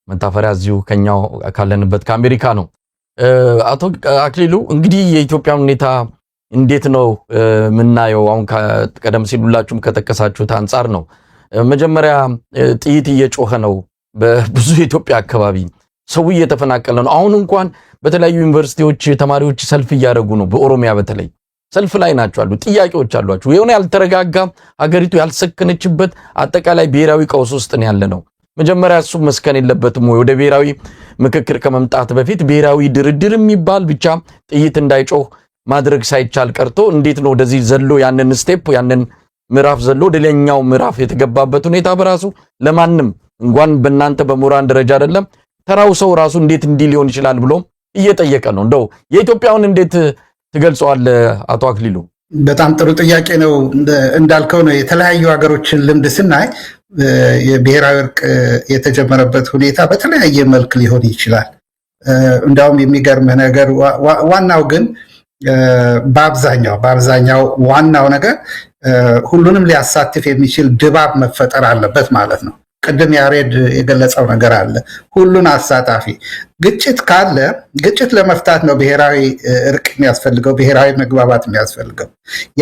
Speaker 1: መታፈሪያ እዚሁ ከኛው ካለንበት ከአሜሪካ ነው። አቶ አክሊሉ እንግዲህ የኢትዮጵያን ሁኔታ እንዴት ነው የምናየው? አሁን ቀደም ሲል ሁላችሁም ከጠቀሳችሁት አንጻር ነው። መጀመሪያ ጥይት እየጮኸ ነው በብዙ የኢትዮጵያ አካባቢ፣ ሰው እየተፈናቀለ ነው። አሁን እንኳን በተለያዩ ዩኒቨርሲቲዎች ተማሪዎች ሰልፍ እያደረጉ ነው። በኦሮሚያ በተለይ ሰልፍ ላይ ናቸው አሉ፣ ጥያቄዎች አሏቸው። የሆነ ያልተረጋጋ ሀገሪቱ ያልሰከነችበት አጠቃላይ ብሔራዊ ቀውስ ውስጥ ነው ያለ ነው። መጀመሪያ እሱ መስከን የለበትም ወይ? ወደ ብሔራዊ ምክክር ከመምጣት በፊት ብሔራዊ ድርድር የሚባል ብቻ ጥይት እንዳይጮህ ማድረግ ሳይቻል ቀርቶ እንዴት ነው ወደዚህ ዘሎ ያንን ስቴፕ ያንን ምዕራፍ ዘሎ ወደ ሌላኛው ምዕራፍ የተገባበት ሁኔታ በራሱ ለማንም እንኳን በእናንተ በምሁራን ደረጃ አይደለም ተራው ሰው ራሱ እንዴት እንዲህ ሊሆን ይችላል ብሎ እየጠየቀ ነው። እንደው የኢትዮጵያውን እንዴት ትገልጸዋለህ አቶ አክሊሉ?
Speaker 3: በጣም ጥሩ ጥያቄ ነው። እንዳልከው ነው የተለያዩ ሀገሮችን ልምድ ስናይ የብሔራዊ እርቅ የተጀመረበት ሁኔታ በተለያየ መልክ ሊሆን ይችላል። እንዳውም የሚገርምህ ነገር ዋናው ግን በአብዛኛው ዋናው ነገር ሁሉንም ሊያሳትፍ የሚችል ድባብ መፈጠር አለበት ማለት ነው። ቅድም ያሬድ የገለጸው ነገር አለ። ሁሉን አሳታፊ ግጭት ካለ ግጭት ለመፍታት ነው ብሔራዊ እርቅ የሚያስፈልገው፣ ብሔራዊ መግባባት የሚያስፈልገው።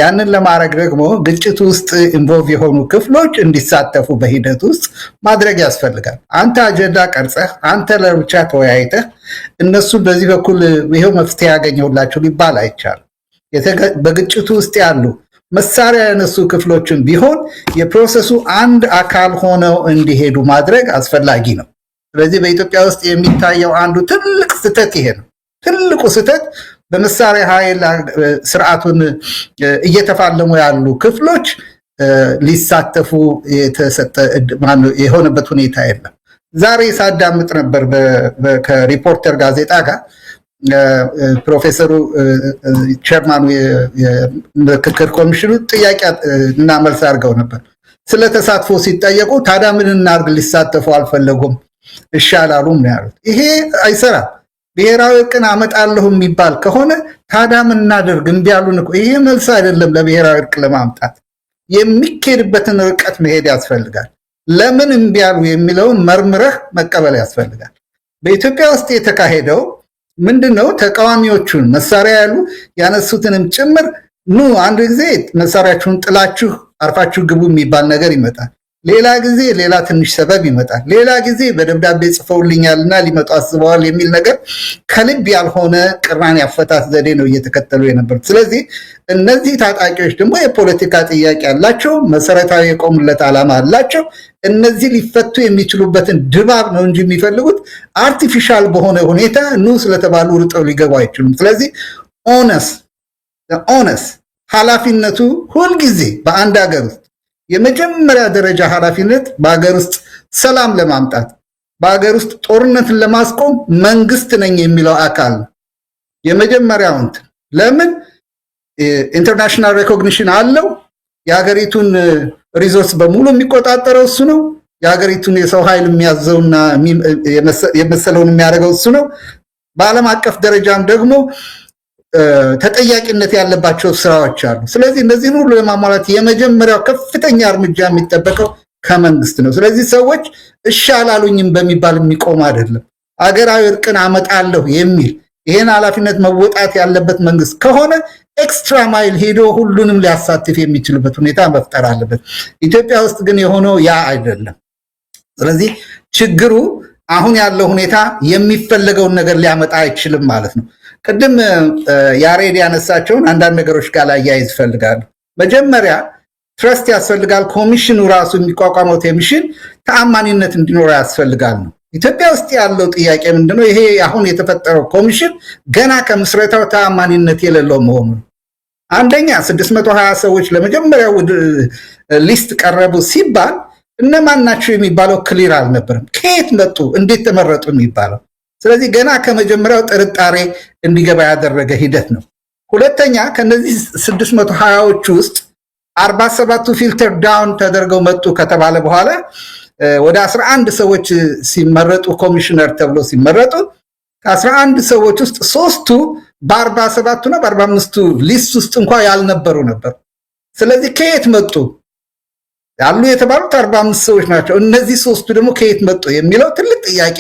Speaker 3: ያንን ለማድረግ ደግሞ ግጭት ውስጥ ኢንቮልቭ የሆኑ ክፍሎች እንዲሳተፉ በሂደት ውስጥ ማድረግ ያስፈልጋል። አንተ አጀንዳ ቀርጸህ አንተ ለብቻ ተወያይተህ እነሱ በዚህ በኩል ይሄው መፍትሄ ያገኘሁላችሁ ሊባል አይቻልም። በግጭቱ ውስጥ ያሉ መሳሪያ ያነሱ ክፍሎችን ቢሆን የፕሮሰሱ አንድ አካል ሆነው እንዲሄዱ ማድረግ አስፈላጊ ነው። ስለዚህ በኢትዮጵያ ውስጥ የሚታየው አንዱ ትልቅ ስህተት ይሄ ነው። ትልቁ ስህተት በመሳሪያ ኃይል ስርዓቱን እየተፋለሙ ያሉ ክፍሎች ሊሳተፉ የተሰጠ የሆነበት ሁኔታ የለም። ዛሬ ሳዳምጥ ነበር ከሪፖርተር ጋዜጣ ጋር ፕሮፌሰሩ ቸርማኑ የምክክር ኮሚሽኑ ጥያቄ እና መልስ አድርገው ነበር። ስለ ተሳትፎ ሲጠየቁ ታዲያ ምን እናድርግ ሊሳተፉ አልፈለጉም እሺ አላሉም ነው ያሉት። ይሄ አይሰራም። ብሔራዊ እርቅን አመጣለሁ የሚባል ከሆነ ታዲያ ምን እናድርግ እምቢ አሉን እኮ። ይሄ መልስ አይደለም። ለብሔራዊ እርቅ ለማምጣት የሚኬድበትን ርቀት መሄድ ያስፈልጋል። ለምን እምቢ አሉ የሚለውን መርምረህ መቀበል ያስፈልጋል። በኢትዮጵያ ውስጥ የተካሄደው ምንድነው? ተቃዋሚዎቹን መሳሪያ ያሉ ያነሱትንም ጭምር ኑ አንድ ጊዜ መሳሪያችሁን ጥላችሁ አርፋችሁ ግቡ የሚባል ነገር ይመጣል። ሌላ ጊዜ ሌላ ትንሽ ሰበብ ይመጣል። ሌላ ጊዜ በደብዳቤ ጽፈውልኛልና ሊመጡ አስበዋል የሚል ነገር ከልብ ያልሆነ ቅራኔ አፈታት ዘዴ ነው እየተከተሉ የነበሩት። ስለዚህ እነዚህ ታጣቂዎች ደግሞ የፖለቲካ ጥያቄ ያላቸው፣ መሰረታዊ የቆሙለት ዓላማ አላቸው። እነዚህ ሊፈቱ የሚችሉበትን ድባብ ነው እንጂ የሚፈልጉት አርቲፊሻል በሆነ ሁኔታ ኑ ስለተባሉ ርጠው ሊገቡ አይችሉም። ስለዚህ ኦነስ ኃላፊነቱ ሁልጊዜ በአንድ ሀገር ውስጥ የመጀመሪያ ደረጃ ኃላፊነት በሀገር ውስጥ ሰላም ለማምጣት በሀገር ውስጥ ጦርነትን ለማስቆም መንግስት ነኝ የሚለው አካል ነው የመጀመሪያው እንትን። ለምን ኢንተርናሽናል ሬኮግኒሽን አለው። የሀገሪቱን ሪዞርስ በሙሉ የሚቆጣጠረው እሱ ነው። የሀገሪቱን የሰው ኃይል የሚያዘውና የመሰለውን የሚያደርገው እሱ ነው። በዓለም አቀፍ ደረጃም ደግሞ ተጠያቂነት ያለባቸው ስራዎች አሉ። ስለዚህ እነዚህን ሁሉ ለማሟላት የመጀመሪያው ከፍተኛ እርምጃ የሚጠበቀው ከመንግስት ነው። ስለዚህ ሰዎች እሺ አላሉኝም በሚባል የሚቆም አይደለም። አገራዊ እርቅን አመጣለሁ የሚል ይሄን ኃላፊነት መወጣት ያለበት መንግስት ከሆነ ኤክስትራ ማይል ሄዶ ሁሉንም ሊያሳትፍ የሚችልበት ሁኔታ መፍጠር አለበት። ኢትዮጵያ ውስጥ ግን የሆነው ያ አይደለም። ስለዚህ ችግሩ አሁን ያለው ሁኔታ የሚፈለገውን ነገር ሊያመጣ አይችልም ማለት ነው። ቅድም ያሬድ ያነሳቸውን አንዳንድ ነገሮች ጋር ላያይዝ እፈልጋለሁ። መጀመሪያ ትረስት ያስፈልጋል። ኮሚሽኑ ራሱ የሚቋቋመው ኮሚሽን ተአማኒነት እንዲኖረው ያስፈልጋል ነው። ኢትዮጵያ ውስጥ ያለው ጥያቄ ምንድነው? ይሄ አሁን የተፈጠረው ኮሚሽን ገና ከምስረታው ተአማኒነት የሌለው መሆኑ ነው። አንደኛ 620 ሰዎች ለመጀመሪያው ሊስት ቀረቡ ሲባል እነማን ናቸው የሚባለው ክሊር አልነበረም። ከየት መጡ፣ እንዴት ተመረጡ የሚባለው። ስለዚህ ገና ከመጀመሪያው ጥርጣሬ እንዲገባ ያደረገ ሂደት ነው። ሁለተኛ ከነዚህ 620ዎቹ ውስጥ 47ቱ ፊልተር ዳውን ተደርገው መጡ ከተባለ በኋላ ወደ 11 ሰዎች ሲመረጡ ኮሚሽነር ተብሎ ሲመረጡ ከ11 ሰዎች ውስጥ 3ቱ በ47ቱና በ45ቱ ሊስት ውስጥ እንኳን ያልነበሩ ነበር። ስለዚህ ከየት መጡ ያሉ የተባሉት 45 ሰዎች ናቸው። እነዚህ 3ቱ ደግሞ ከየት መጡ የሚለው ትልቅ ጥያቄ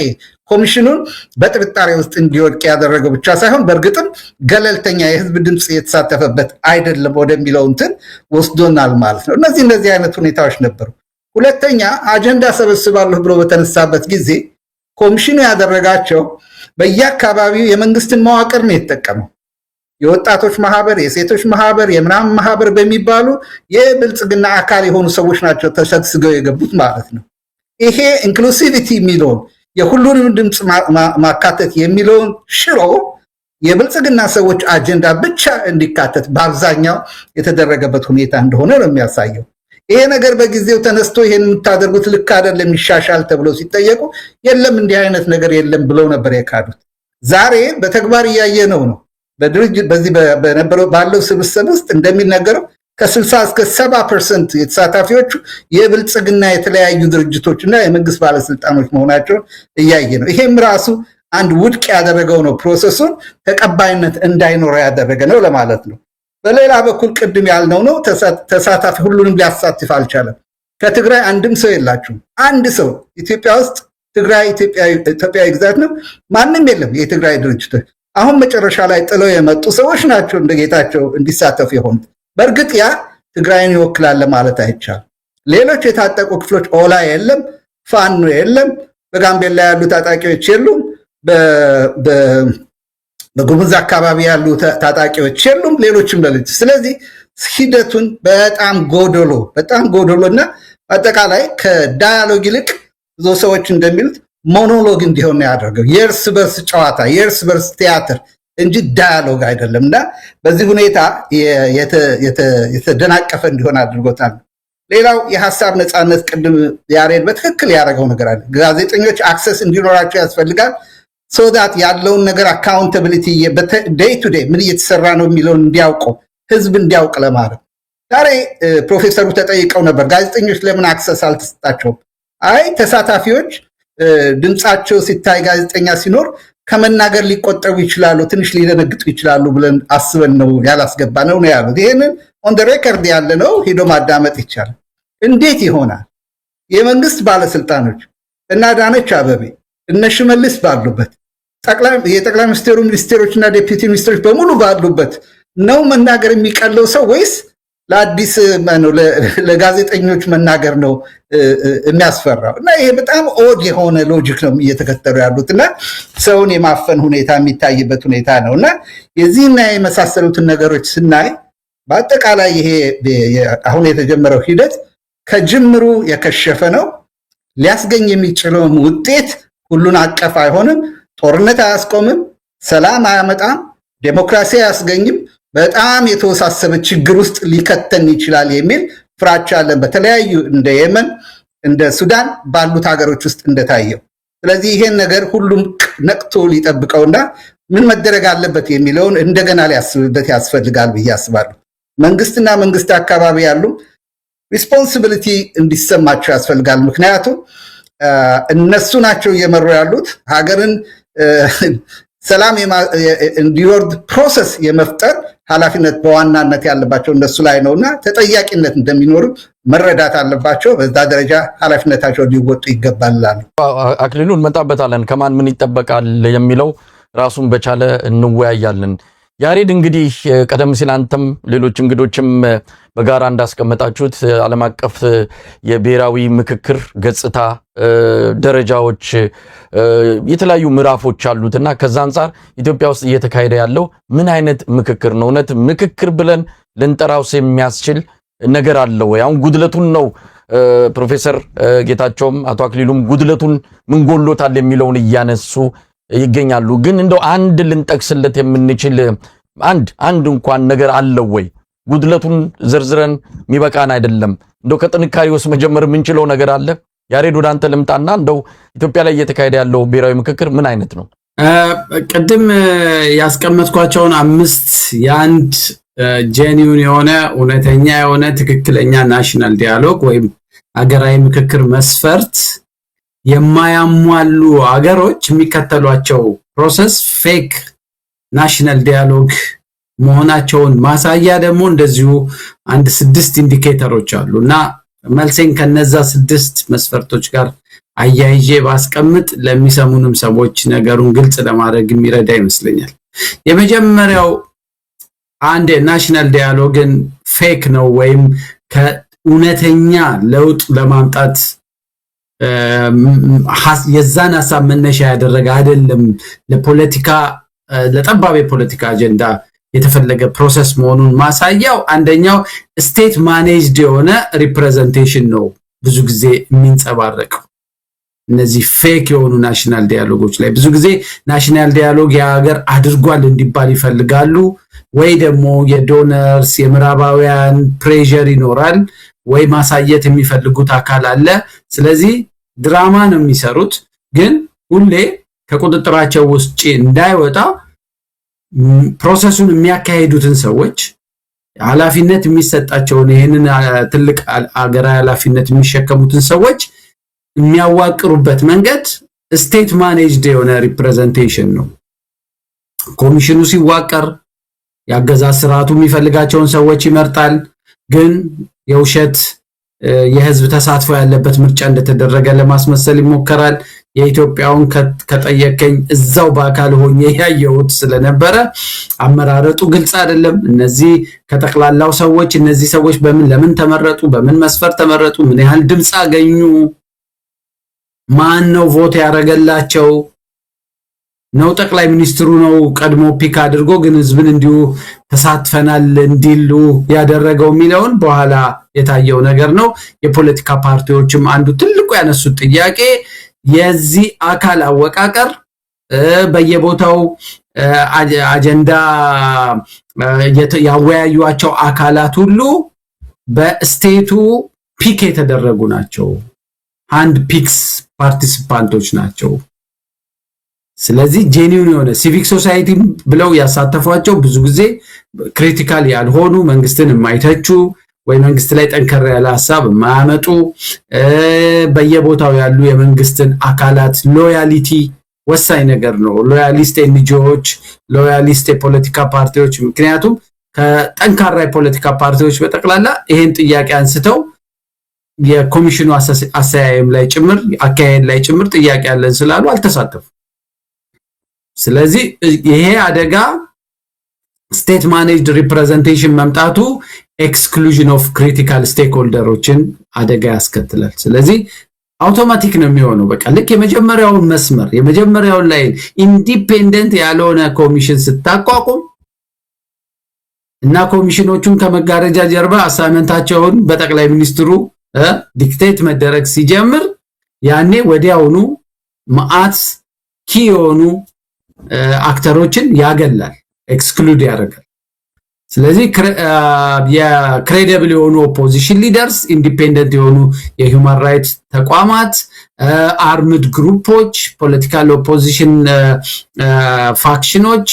Speaker 3: ኮሚሽኑን በጥርጣሬ ውስጥ እንዲወድቅ ያደረገው ብቻ ሳይሆን በእርግጥም ገለልተኛ የህዝብ ድምፅ የተሳተፈበት አይደለም ወደሚለው እንትን ወስዶናል ማለት ነው። እነዚህ አይነት ሁኔታዎች ነበሩ። ሁለተኛ አጀንዳ ሰበስባለሁ ብሎ በተነሳበት ጊዜ ኮሚሽኑ ያደረጋቸው በየአካባቢው የመንግስትን መዋቅር ነው የተጠቀመው። የወጣቶች ማህበር፣ የሴቶች ማህበር፣ የምናምን ማህበር በሚባሉ የብልጽግና አካል የሆኑ ሰዎች ናቸው ተሰግስገው የገቡት ማለት ነው። ይሄ ኢንክሉሲቪቲ የሚለውን የሁሉንም ድምፅ ማካተት የሚለውን ሽሮ የብልጽግና ሰዎች አጀንዳ ብቻ እንዲካተት በአብዛኛው የተደረገበት ሁኔታ እንደሆነ ነው የሚያሳየው። ይሄ ነገር በጊዜው ተነስቶ ይሄን የምታደርጉት ልክ አይደለም ይሻሻል ተብሎ ሲጠየቁ የለም እንዲህ አይነት ነገር የለም ብለው ነበር የካዱት። ዛሬ በተግባር እያየነው ነው። በድርጅት በዚህ በነበረው ባለው ስብስብ ውስጥ እንደሚነገረው ከ60 እስከ 70% የተሳታፊዎቹ የብልጽግና የተለያዩ ድርጅቶችና የመንግስት ባለስልጣኖች መሆናቸው እያየ ነው። ይሄም ራሱ አንድ ውድቅ ያደረገው ነው፣ ፕሮሰሱን ተቀባይነት እንዳይኖረው ያደረገ ነው ለማለት ነው። በሌላ በኩል ቅድም ያልነው ነው ተሳታፊ ሁሉንም ሊያሳትፍ አልቻለም። ከትግራይ አንድም ሰው የላችሁም። አንድ ሰው ኢትዮጵያ ውስጥ ትግራይ ኢትዮጵያዊ ግዛት ነው፣ ማንም የለም የትግራይ ድርጅቶች። አሁን መጨረሻ ላይ ጥለው የመጡ ሰዎች ናቸው እንደ ጌታቸው እንዲሳተፉ የሆኑት። በእርግጥ ያ ትግራይን ይወክላል ማለት አይቻልም። ሌሎች የታጠቁ ክፍሎች ኦላ የለም፣ ፋኖ የለም፣ በጋምቤላ ያሉ ታጣቂዎች የሉም፣ በጉሙዝ አካባቢ ያሉ ታጣቂዎች የሉም፣ ሌሎችም ለልጅ። ስለዚህ ሂደቱን በጣም ጎዶሎ እና አጠቃላይ ከዳያሎግ ይልቅ ብዙ ሰዎች እንደሚሉት ሞኖሎግ እንዲሆን ነው ያደርገው። የእርስ በርስ ጨዋታ፣ የእርስ በርስ ቲያትር እንጂ ዳያሎግ አይደለም እና በዚህ ሁኔታ የተደናቀፈ እንዲሆን አድርጎታል። ሌላው የሐሳብ ነፃነት፣ ቅድም ያሬድ በትክክል ያደረገው ነገር አለ። ጋዜጠኞች አክሰስ እንዲኖራቸው ያስፈልጋል። ሶዳት ያለውን ነገር አካውንታቢሊቲ ዴይ ቱ ዴይ ምን እየተሰራ ነው የሚለውን እንዲያውቁ ህዝብ እንዲያውቅ ለማድረግ። ዛሬ ፕሮፌሰሩ ተጠይቀው ነበር፣ ጋዜጠኞች ለምን አክሰስ አልተሰጣቸውም? አይ ተሳታፊዎች ድምፃቸው ሲታይ ጋዜጠኛ ሲኖር ከመናገር ሊቆጠቡ ይችላሉ፣ ትንሽ ሊደነግጡ ይችላሉ ብለን አስበን ነው ያላስገባ ነው ያሉት። ይህንን ኦን ደ ሬከርድ ያለ ነው፣ ሄዶ ማዳመጥ ይቻላል። እንዴት ይሆናል? የመንግስት ባለስልጣኖች እና አዳነች አቤቤ እነ ሽመልስ ባሉበት የጠቅላይ ሚኒስቴሩ ሚኒስቴሮች እና ዴፒቲ ሚኒስትሮች በሙሉ ባሉበት ነው መናገር የሚቀለው ሰው ወይስ ለአዲስ ለጋዜጠኞች መናገር ነው የሚያስፈራው? እና ይሄ በጣም ኦድ የሆነ ሎጂክ ነው እየተከተሉ ያሉት እና ሰውን የማፈን ሁኔታ የሚታይበት ሁኔታ ነው እና የዚህና የመሳሰሉትን ነገሮች ስናይ በአጠቃላይ ይሄ አሁን የተጀመረው ሂደት ከጅምሩ የከሸፈ ነው። ሊያስገኝ የሚችለውም ውጤት ሁሉን አቀፍ አይሆንም፣ ጦርነት አያስቆምም፣ ሰላም አያመጣም፣ ዴሞክራሲ አያስገኝም፣ በጣም የተወሳሰበ ችግር ውስጥ ሊከተን ይችላል የሚል ፍራቻ አለን፣ በተለያዩ እንደ የመን እንደ ሱዳን ባሉት ሀገሮች ውስጥ እንደታየው። ስለዚህ ይሄን ነገር ሁሉም ነቅቶ ሊጠብቀውና ምን መደረግ አለበት የሚለውን እንደገና ሊያስብበት ያስፈልጋል ብዬ አስባለሁ። መንግስትና መንግስት አካባቢ ያሉ ሪስፖንሲቢሊቲ እንዲሰማቸው ያስፈልጋል። ምክንያቱም እነሱ ናቸው እየመሩ ያሉት ሀገርን ሰላም እንዲወርድ ፕሮሰስ የመፍጠር ኃላፊነት በዋናነት ያለባቸው እነሱ ላይ ነውና ተጠያቂነት እንደሚኖር መረዳት አለባቸው። በዛ ደረጃ ኃላፊነታቸው ሊወጡ ይገባል።
Speaker 1: አክሊሉ እንመጣበታለን። ከማን ምን ይጠበቃል የሚለው ራሱን በቻለ እንወያያለን። ያሬድ እንግዲህ ቀደም ሲል አንተም ሌሎች እንግዶችም በጋራ እንዳስቀመጣችሁት ዓለም አቀፍ የብሔራዊ ምክክር ገጽታ ደረጃዎች የተለያዩ ምዕራፎች አሉትና ከዛ አንጻር ኢትዮጵያ ውስጥ እየተካሄደ ያለው ምን አይነት ምክክር ነው? እውነት ምክክር ብለን ልንጠራውስ የሚያስችል ነገር አለ ወይ? አሁን ጉድለቱን ነው ፕሮፌሰር ጌታቸውም አቶ አክሊሉም ጉድለቱን ምን ጎሎታል የሚለውን እያነሱ ይገኛሉ። ግን እንደው አንድ ልንጠቅስለት የምንችል አንድ እንኳን ነገር አለው ወይ? ጉድለቱን ዝርዝረን የሚበቃን አይደለም። እንደው ከጥንካሬ ውስጥ መጀመር የምንችለው ነገር አለ? ያሬድ ወደ አንተ ልምጣና እንደው ኢትዮጵያ ላይ እየተካሄደ ያለው ብሔራዊ ምክክር ምን አይነት ነው?
Speaker 4: ቅድም ያስቀመጥኳቸውን 5 የአንድ ጄኒውን የሆነ እውነተኛ የሆነ ትክክለኛ ናሽናል ዲያሎግ ወይም አገራዊ ምክክር መስፈርት የማያሟሉ አገሮች የሚከተሏቸው ፕሮሰስ ፌክ ናሽናል ዲያሎግ መሆናቸውን ማሳያ ደግሞ እንደዚሁ 6 ኢንዲኬተሮች አሉ እና መልሴን ከነዛ 6 መስፈርቶች ጋር አያይዤ ባስቀምጥ ለሚሰሙንም ሰዎች ነገሩን ግልጽ ለማድረግ የሚረዳ ይመስለኛል። የመጀመሪያው አንድ ናሽናል ዲያሎግን ፌክ ነው ወይም ከእውነተኛ ለውጥ ለማምጣት የዛን ሐሳብ መነሻ ያደረገ አይደለም፣ ለፖለቲካ ለጠባብ የፖለቲካ አጀንዳ የተፈለገ ፕሮሰስ መሆኑን ማሳያው አንደኛው ስቴት ማኔጅድ የሆነ ሪፕሬዘንቴሽን ነው ብዙ ጊዜ የሚንጸባረቀው። እነዚህ ፌክ የሆኑ ናሽናል ዲያሎጎች ላይ ብዙ ጊዜ ናሽናል ዲያሎግ የሀገር አድርጓል እንዲባል ይፈልጋሉ፣ ወይ ደግሞ የዶነርስ የምዕራባውያን ፕሬሸር ይኖራል፣ ወይ ማሳየት የሚፈልጉት አካል አለ። ስለዚህ ድራማ ነው የሚሰሩት፣ ግን ሁሌ ከቁጥጥራቸው ውስጥ እንዳይወጣ ፕሮሰሱን የሚያካሂዱትን ሰዎች ኃላፊነት የሚሰጣቸውን ይሄንን ትልቅ አገራዊ ኃላፊነት የሚሸከሙትን ሰዎች የሚያዋቅሩበት መንገድ ስቴት ማኔጅድ የሆነ ሪፕሬዘንቴሽን ነው። ኮሚሽኑ ሲዋቀር ያገዛዝ ስርዓቱ የሚፈልጋቸውን ሰዎች ይመርጣል። ግን የውሸት የህዝብ ተሳትፎ ያለበት ምርጫ እንደተደረገ ለማስመሰል ይሞከራል። የኢትዮጵያውን ከጠየቀኝ እዛው በአካል ሆኜ ያየሁት ስለነበረ አመራረጡ ግልጽ አይደለም። እነዚህ ከጠቅላላው ሰዎች እነዚህ ሰዎች ለምን ተመረጡ፣ በምን መስፈር ተመረጡ፣ ምን ያህል ድምጽ አገኙ፣ ማን ነው ቮት ያደረገላቸው ነው? ጠቅላይ ሚኒስትሩ ነው ቀድሞ ፒክ አድርጎ ግን ህዝብን እንዲሁ ተሳትፈናል እንዲሉ ያደረገው የሚለውን በኋላ የታየው ነገር ነው። የፖለቲካ ፓርቲዎችም አንዱ ትልቁ ያነሱት ጥያቄ የዚህ አካል አወቃቀር በየቦታው አጀንዳ ያወያዩአቸው አካላት ሁሉ በስቴቱ ፒክ የተደረጉ ናቸው። አንድ ፒክስ ፓርቲሲፓንቶች ናቸው። ስለዚህ ጄኒውን የሆነ ሲቪክ ሶሳይቲ ብለው ያሳተፏቸው ብዙ ጊዜ ክሪቲካል ያልሆኑ መንግስትን የማይተቹ ወይ መንግስት ላይ ጠንከር ያለ ሐሳብ የማያመጡ በየቦታው ያሉ የመንግስትን አካላት ሎያሊቲ ወሳኝ ነገር ነው። ሎያሊስት ኤንጂኦዎች፣ ሎያሊስት የፖለቲካ ፓርቲዎች ምክንያቱም ከጠንካራ የፖለቲካ ፓርቲዎች በጠቅላላ ይሄን ጥያቄ አንስተው የኮሚሽኑ አሰያየም ላይ ጭምር አካሄድ ላይ ጭምር ጥያቄ ያለን ስላሉ አልተሳተፉ። ስለዚህ ይሄ አደጋ ስቴት ማኔጅድ ሪፕሬዘንቴሽን መምጣቱ ኤክስክሉዥን ኦፍ ክሪቲካል ስቴክሆልደሮችን አደጋ ያስከትላል። ስለዚህ አውቶማቲክ ነው የሚሆነው። በቃ ልክ የመጀመሪያውን መስመር የመጀመሪያውን ላይ ኢንዲፔንደንት ያልሆነ ኮሚሽን ስታቋቁም እና ኮሚሽኖቹን ከመጋረጃ ጀርባ አሳይመንታቸውን በጠቅላይ ሚኒስትሩ ዲክቴት መደረግ ሲጀምር ያኔ ወዲያውኑ መዓት ኪ የሆኑ አክተሮችን ያገላል፣ ኤክስክሉድ ያደርጋል። ስለዚህ የክሬዲብል የሆኑ ኦፖዚሽን ሊደርስ፣ ኢንዲፔንደንት የሆኑ የሂውማን ራይትስ ተቋማት፣ አርምድ ግሩፖች፣ ፖለቲካል ኦፖዚሽን ፋክሽኖች፣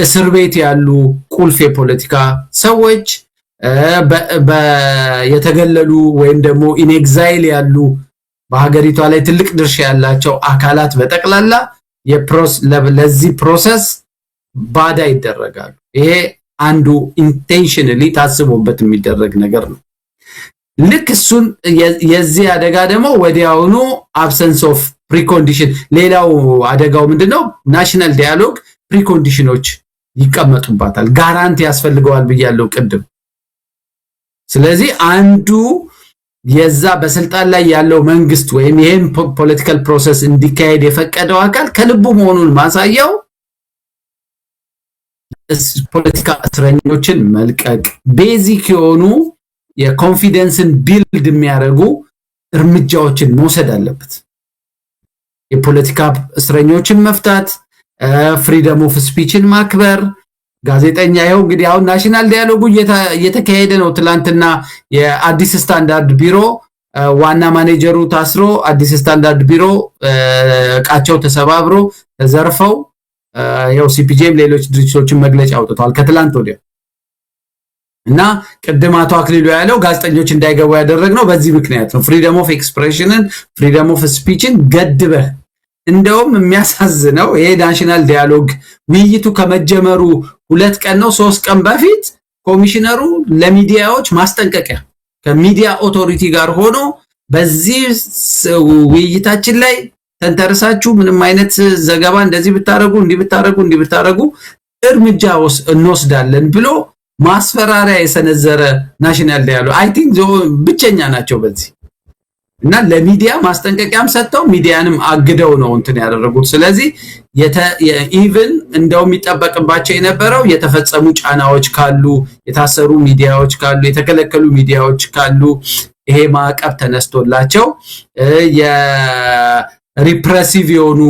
Speaker 4: እስር ቤት ያሉ ቁልፍ የፖለቲካ ሰዎች፣ የተገለሉ ወይም ደግሞ ኢን ኤግዛይል ያሉ በሀገሪቷ ላይ ትልቅ ድርሻ ያላቸው አካላት በጠቅላላ ለዚህ ፕሮሰስ ባዳ ይደረጋሉ። ይሄ አንዱ ኢንቴንሽናሊ ታስቦበት የሚደረግ ነገር ነው። ልክ እሱን የዚህ አደጋ ደግሞ ወዲያውኑ አብሰንስ ኦፍ ፕሪኮንዲሽን። ሌላው አደጋው ምንድነው? ናሽናል ዳያሎግ ፕሪኮንዲሽኖች ይቀመጡባታል። ጋራንቲ ያስፈልገዋል ብያለሁ ቅድም። ስለዚህ አንዱ የዛ በስልጣን ላይ ያለው መንግስት ወይም ይሄን ፖለቲካል ፕሮሰስ እንዲካሄድ የፈቀደው አካል ከልቡ መሆኑን ማሳያው ፖለቲካ እስረኞችን መልቀቅ፣ ቤዚክ የሆኑ የኮንፊደንስን ቢልድ የሚያደርጉ እርምጃዎችን መውሰድ አለበት። የፖለቲካ እስረኞችን መፍታት፣ ፍሪደም ኦፍ ስፒችን ማክበር፣ ጋዜጠኛ ይኸው እንግዲህ አሁን ናሽናል ዳያሎጉ እየተካሄደ ነው። ትላንትና የአዲስ ስታንዳርድ ቢሮ ዋና ማኔጀሩ ታስሮ አዲስ ስታንዳርድ ቢሮ እቃቸው ተሰባብሮ ተዘርፈው ያው ሲፒጄም ሌሎች ድርጅቶችን መግለጫ አውጥተዋል ከትላንት ወዲያ። እና ቅድም አቶ አክሊሉ ያለው ጋዜጠኞች እንዳይገቡ ያደረግነው በዚህ ምክንያት ነው። ፍሪደም ኦፍ ኤክስፕሬሽንን ፍሪደም ኦፍ ስፒችን ገድበህ እንደውም የሚያሳዝነው ይሄ ናሽናል ዳያሎግ ውይይቱ ከመጀመሩ 2 ቀን ነው 3 ቀን በፊት ኮሚሽነሩ ለሚዲያዎች ማስጠንቀቂያ ከሚዲያ ኦቶሪቲ ጋር ሆኖ በዚህ ውይይታችን ላይ ተንተርሳችሁ ምንም አይነት ዘገባ እንደዚህ ብታረጉ እርምጃ እንወስዳለን ብሎ ማስፈራሪያ የሰነዘረ ናሽናል ዳያሎግ አይ ቲንክ ብቸኛ ናቸው በዚህ። እና ለሚዲያ ማስጠንቀቂያም ሰጥተው ሚዲያንም አግደው ነው እንትን ያደረጉት። ስለዚህ ኢቭን እንደውም የሚጠበቅባቸው የነበረው የተፈጸሙ ጫናዎች ካሉ፣ የታሰሩ ሚዲያዎች ካሉ፣ የተከለከሉ ሚዲያዎች ካሉ ይሄ ማዕቀብ ተነስቶላቸው የሪፕሬሲቭ የሆኑ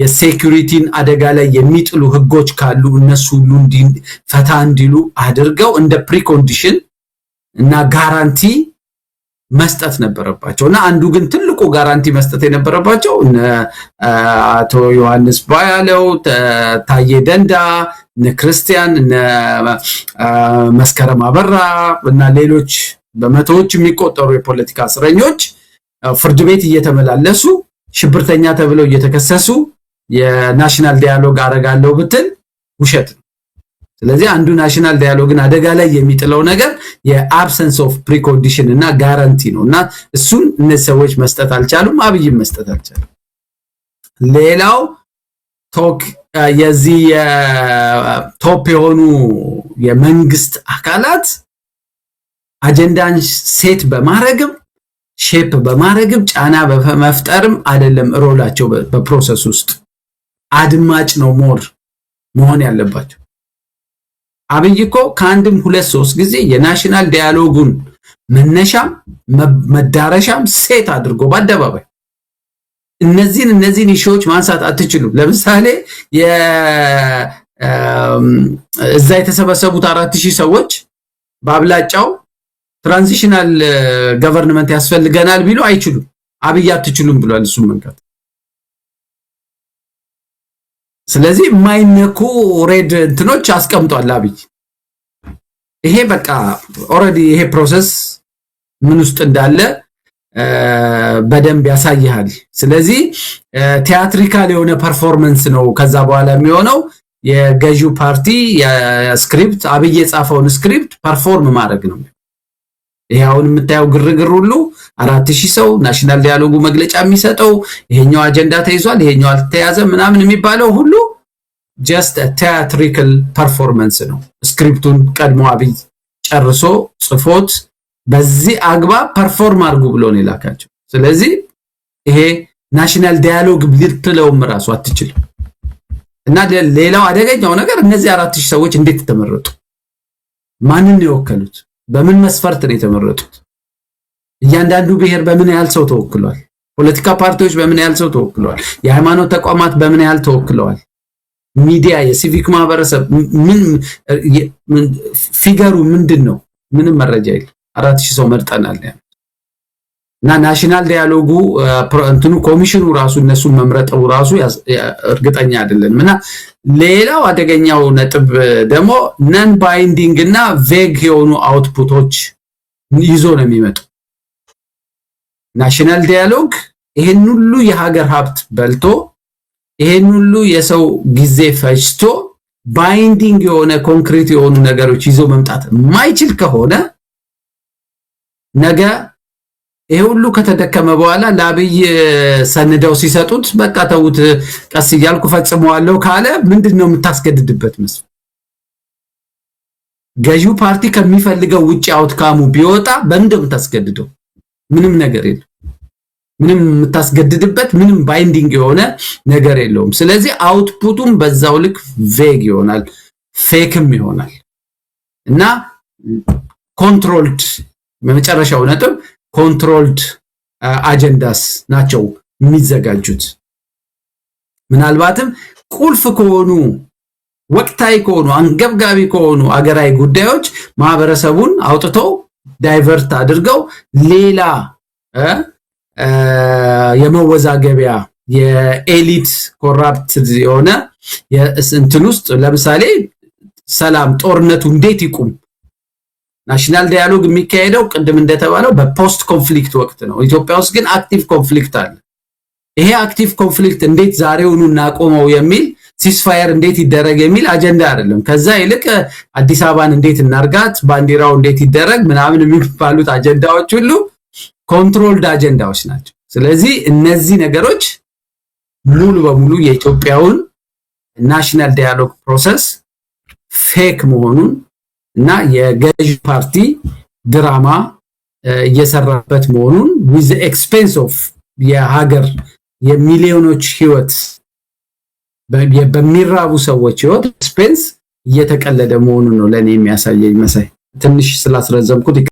Speaker 4: የሴኩሪቲን አደጋ ላይ የሚጥሉ ህጎች ካሉ እነሱ ሁሉ ፈታ እንዲሉ አድርገው እንደ ፕሪኮንዲሽን እና ጋራንቲ መስጠት ነበረባቸው። እና አንዱ ግን ትልቁ ጋራንቲ መስጠት የነበረባቸው አቶ ዮሐንስ ባያለው፣ ታዬ ደንዳ፣ ክርስቲያን፣ መስከረም አበራ እና ሌሎች በመቶዎች የሚቆጠሩ የፖለቲካ እስረኞች ፍርድ ቤት እየተመላለሱ ሽብርተኛ ተብለው እየተከሰሱ የናሽናል ዳያሎግ አረጋለሁ ብትል ውሸት ነው። ስለዚህ አንዱ ናሽናል ዳያሎግን አደጋ ላይ የሚጥለው ነገር የአብሰንስ ኦፍ ፕሪኮንዲሽን እና ጋራንቲ ነው እና እሱን እነዚህ ሰዎች መስጠት አልቻሉም። አብይም መስጠት አልቻሉም። ሌላው የዚህ ቶፕ የሆኑ የመንግስት አካላት አጀንዳን ሴት በማድረግም ሼፕ በማድረግም ጫና በመፍጠርም አይደለም ሮላቸው በፕሮሰስ ውስጥ አድማጭ ነው ሞር መሆን ያለባቸው። አብይ እኮ ከአንድም 2-3 ጊዜ የናሽናል ዳያሎጉን መነሻም መዳረሻም ሴት አድርጎ በአደባባይ እነዚህን ኢሹዎች ማንሳት አትችሉም። ለምሳሌ እዛ የተሰበሰቡት 4000 ሰዎች በአብላጫው ትራንዚሽናል ገቨርንመንት ያስፈልገናል ቢሉ አይችሉም። አብይ አትችሉም ብሏል እሱም መንካት። ስለዚህ የማይነኩ ሬድ እንትኖች አስቀምጧል አብይ። ይሄ በቃ ኦሬዲ ይሄ ፕሮሰስ ምን ውስጥ እንዳለ በደንብ ያሳያል። ስለዚህ ቲያትሪካል የሆነ ፐርፎርማንስ ነው ከዛ በኋላ የሚሆነው። የገዢው ፓርቲ የስክሪፕት አብይ የጻፈውን ስክሪፕት ፐርፎርም ማድረግ ነው። ይሄ አሁን የምታየው ግርግር ሁሉ 4000 ሰው ናሽናል ዳያሎጉ መግለጫ የሚሰጠው ይሄኛው አጀንዳ ተይዟል ይሄኛው አልተያዘም ምናምን የሚባለው ሁሉ just a theatrical performance ነው። ስክሪፕቱን ቀድሞ አብይ ጨርሶ ጽፎት በዚህ አግባብ ፐርፎርም አድርጉ ብሎ ነው የላካቸው። ስለዚህ ይሄ ናሽናል ዳያሎግ ልትለውም ራሱ አትችልም። እና ሌላው አደገኛው ነገር እነዚህ 4000 ሰዎች እንዴት ተመረጡ? ማንን ነው የወከሉት? በምን መስፈርት ነው የተመረጡት? እያንዳንዱ ብሔር በምን ያህል ሰው ተወክሏል? ፖለቲካ ፓርቲዎች በምን ያህል ሰው ተወክለዋል? የሃይማኖት ተቋማት በምን ያህል ተወክለዋል? ሚዲያ፣ የሲቪክ ማህበረሰብ ምን ፊገሩ ምንድነው? ምንም መረጃ የለም። 4000 ሰው መርጠናል እና ናሽናል ዳያሎጉ እንትኑ ኮሚሽኑ ራሱ እነሱን መምረጠው ራሱ እርግጠኛ አይደለንም። እና ሌላው አደገኛው ነጥብ ደግሞ ነን ባይንዲንግ እና ቬግ የሆኑ አውትፑቶች ይዞ ነው የሚመጡ። ናሽናል ዳያሎግ ይሄን ሁሉ የሀገር ሀብት በልቶ ይሄን ሁሉ የሰው ጊዜ ፈጅቶ ባይንዲንግ የሆነ ኮንክሪት የሆኑ ነገሮች ይዞ መምጣት ማይችል ከሆነ ነገ ይሄ ሁሉ ከተደከመ በኋላ ለአብይ ሰንደው ሲሰጡት በቃ ተውት ቀስ እያልኩ ፈጽመዋለሁ ካለ ምንድነው የምታስገድድበት መስፈርት? ገዢው ፓርቲ ከሚፈልገው ውጪ አውትካሙ ቢወጣ በምንድነው የምታስገድደው? ምንም ነገር የለም። ምንም የምታስገድድበት ምንም ባይንዲንግ የሆነ ነገር የለውም። ስለዚህ አውትፑቱም በዛው ልክ ቬግ ይሆናል፣ ፌክም ይሆናል እና ኮንትሮልድ በመጨረሻው ነጥብ ኮንትሮልድ አጀንዳስ ናቸው የሚዘጋጁት። ምናልባትም ቁልፍ ከሆኑ ወቅታዊ ከሆኑ አንገብጋቢ ከሆኑ አገራዊ ጉዳዮች ማህበረሰቡን አውጥተው ዳይቨርት አድርገው ሌላ የመወዛገቢያ የኤሊት ኮራፕት የሆነ የእንትን ውስጥ ለምሳሌ ሰላም ጦርነቱ እንዴት ይቁም? ናሽናል ዳያሎግ የሚካሄደው ቅድም እንደተባለው በፖስት ኮንፍሊክት ወቅት ነው። ኢትዮጵያ ውስጥ ግን አክቲቭ ኮንፍሊክት አለ። ይሄ አክቲቭ ኮንፍሊክት እንዴት ዛሬውኑ እናቆመው የሚል ሲስፋየር እንዴት ይደረግ የሚል አጀንዳ አይደለም። ከዛ ይልቅ አዲስ አበባን እንዴት እናርጋት፣ ባንዲራው እንዴት ይደረግ ምናምን የሚባሉት አጀንዳዎች ሁሉ ኮንትሮልድ አጀንዳዎች ናቸው። ስለዚህ እነዚህ ነገሮች ሙሉ በሙሉ የኢትዮጵያውን ናሽናል ዳያሎግ ፕሮሰስ ፌክ መሆኑን እና የገዢ ፓርቲ ድራማ እየሰራበት መሆኑን with the expense of የሀገር የሚሊዮኖች ህይወት በሚራቡ ሰዎች ህይወት ኤክስፔንስ እየተቀለደ መሆኑን ነው ለኔ የሚያሳየኝ። መሳይ ትንሽ ስላስረዘምኩት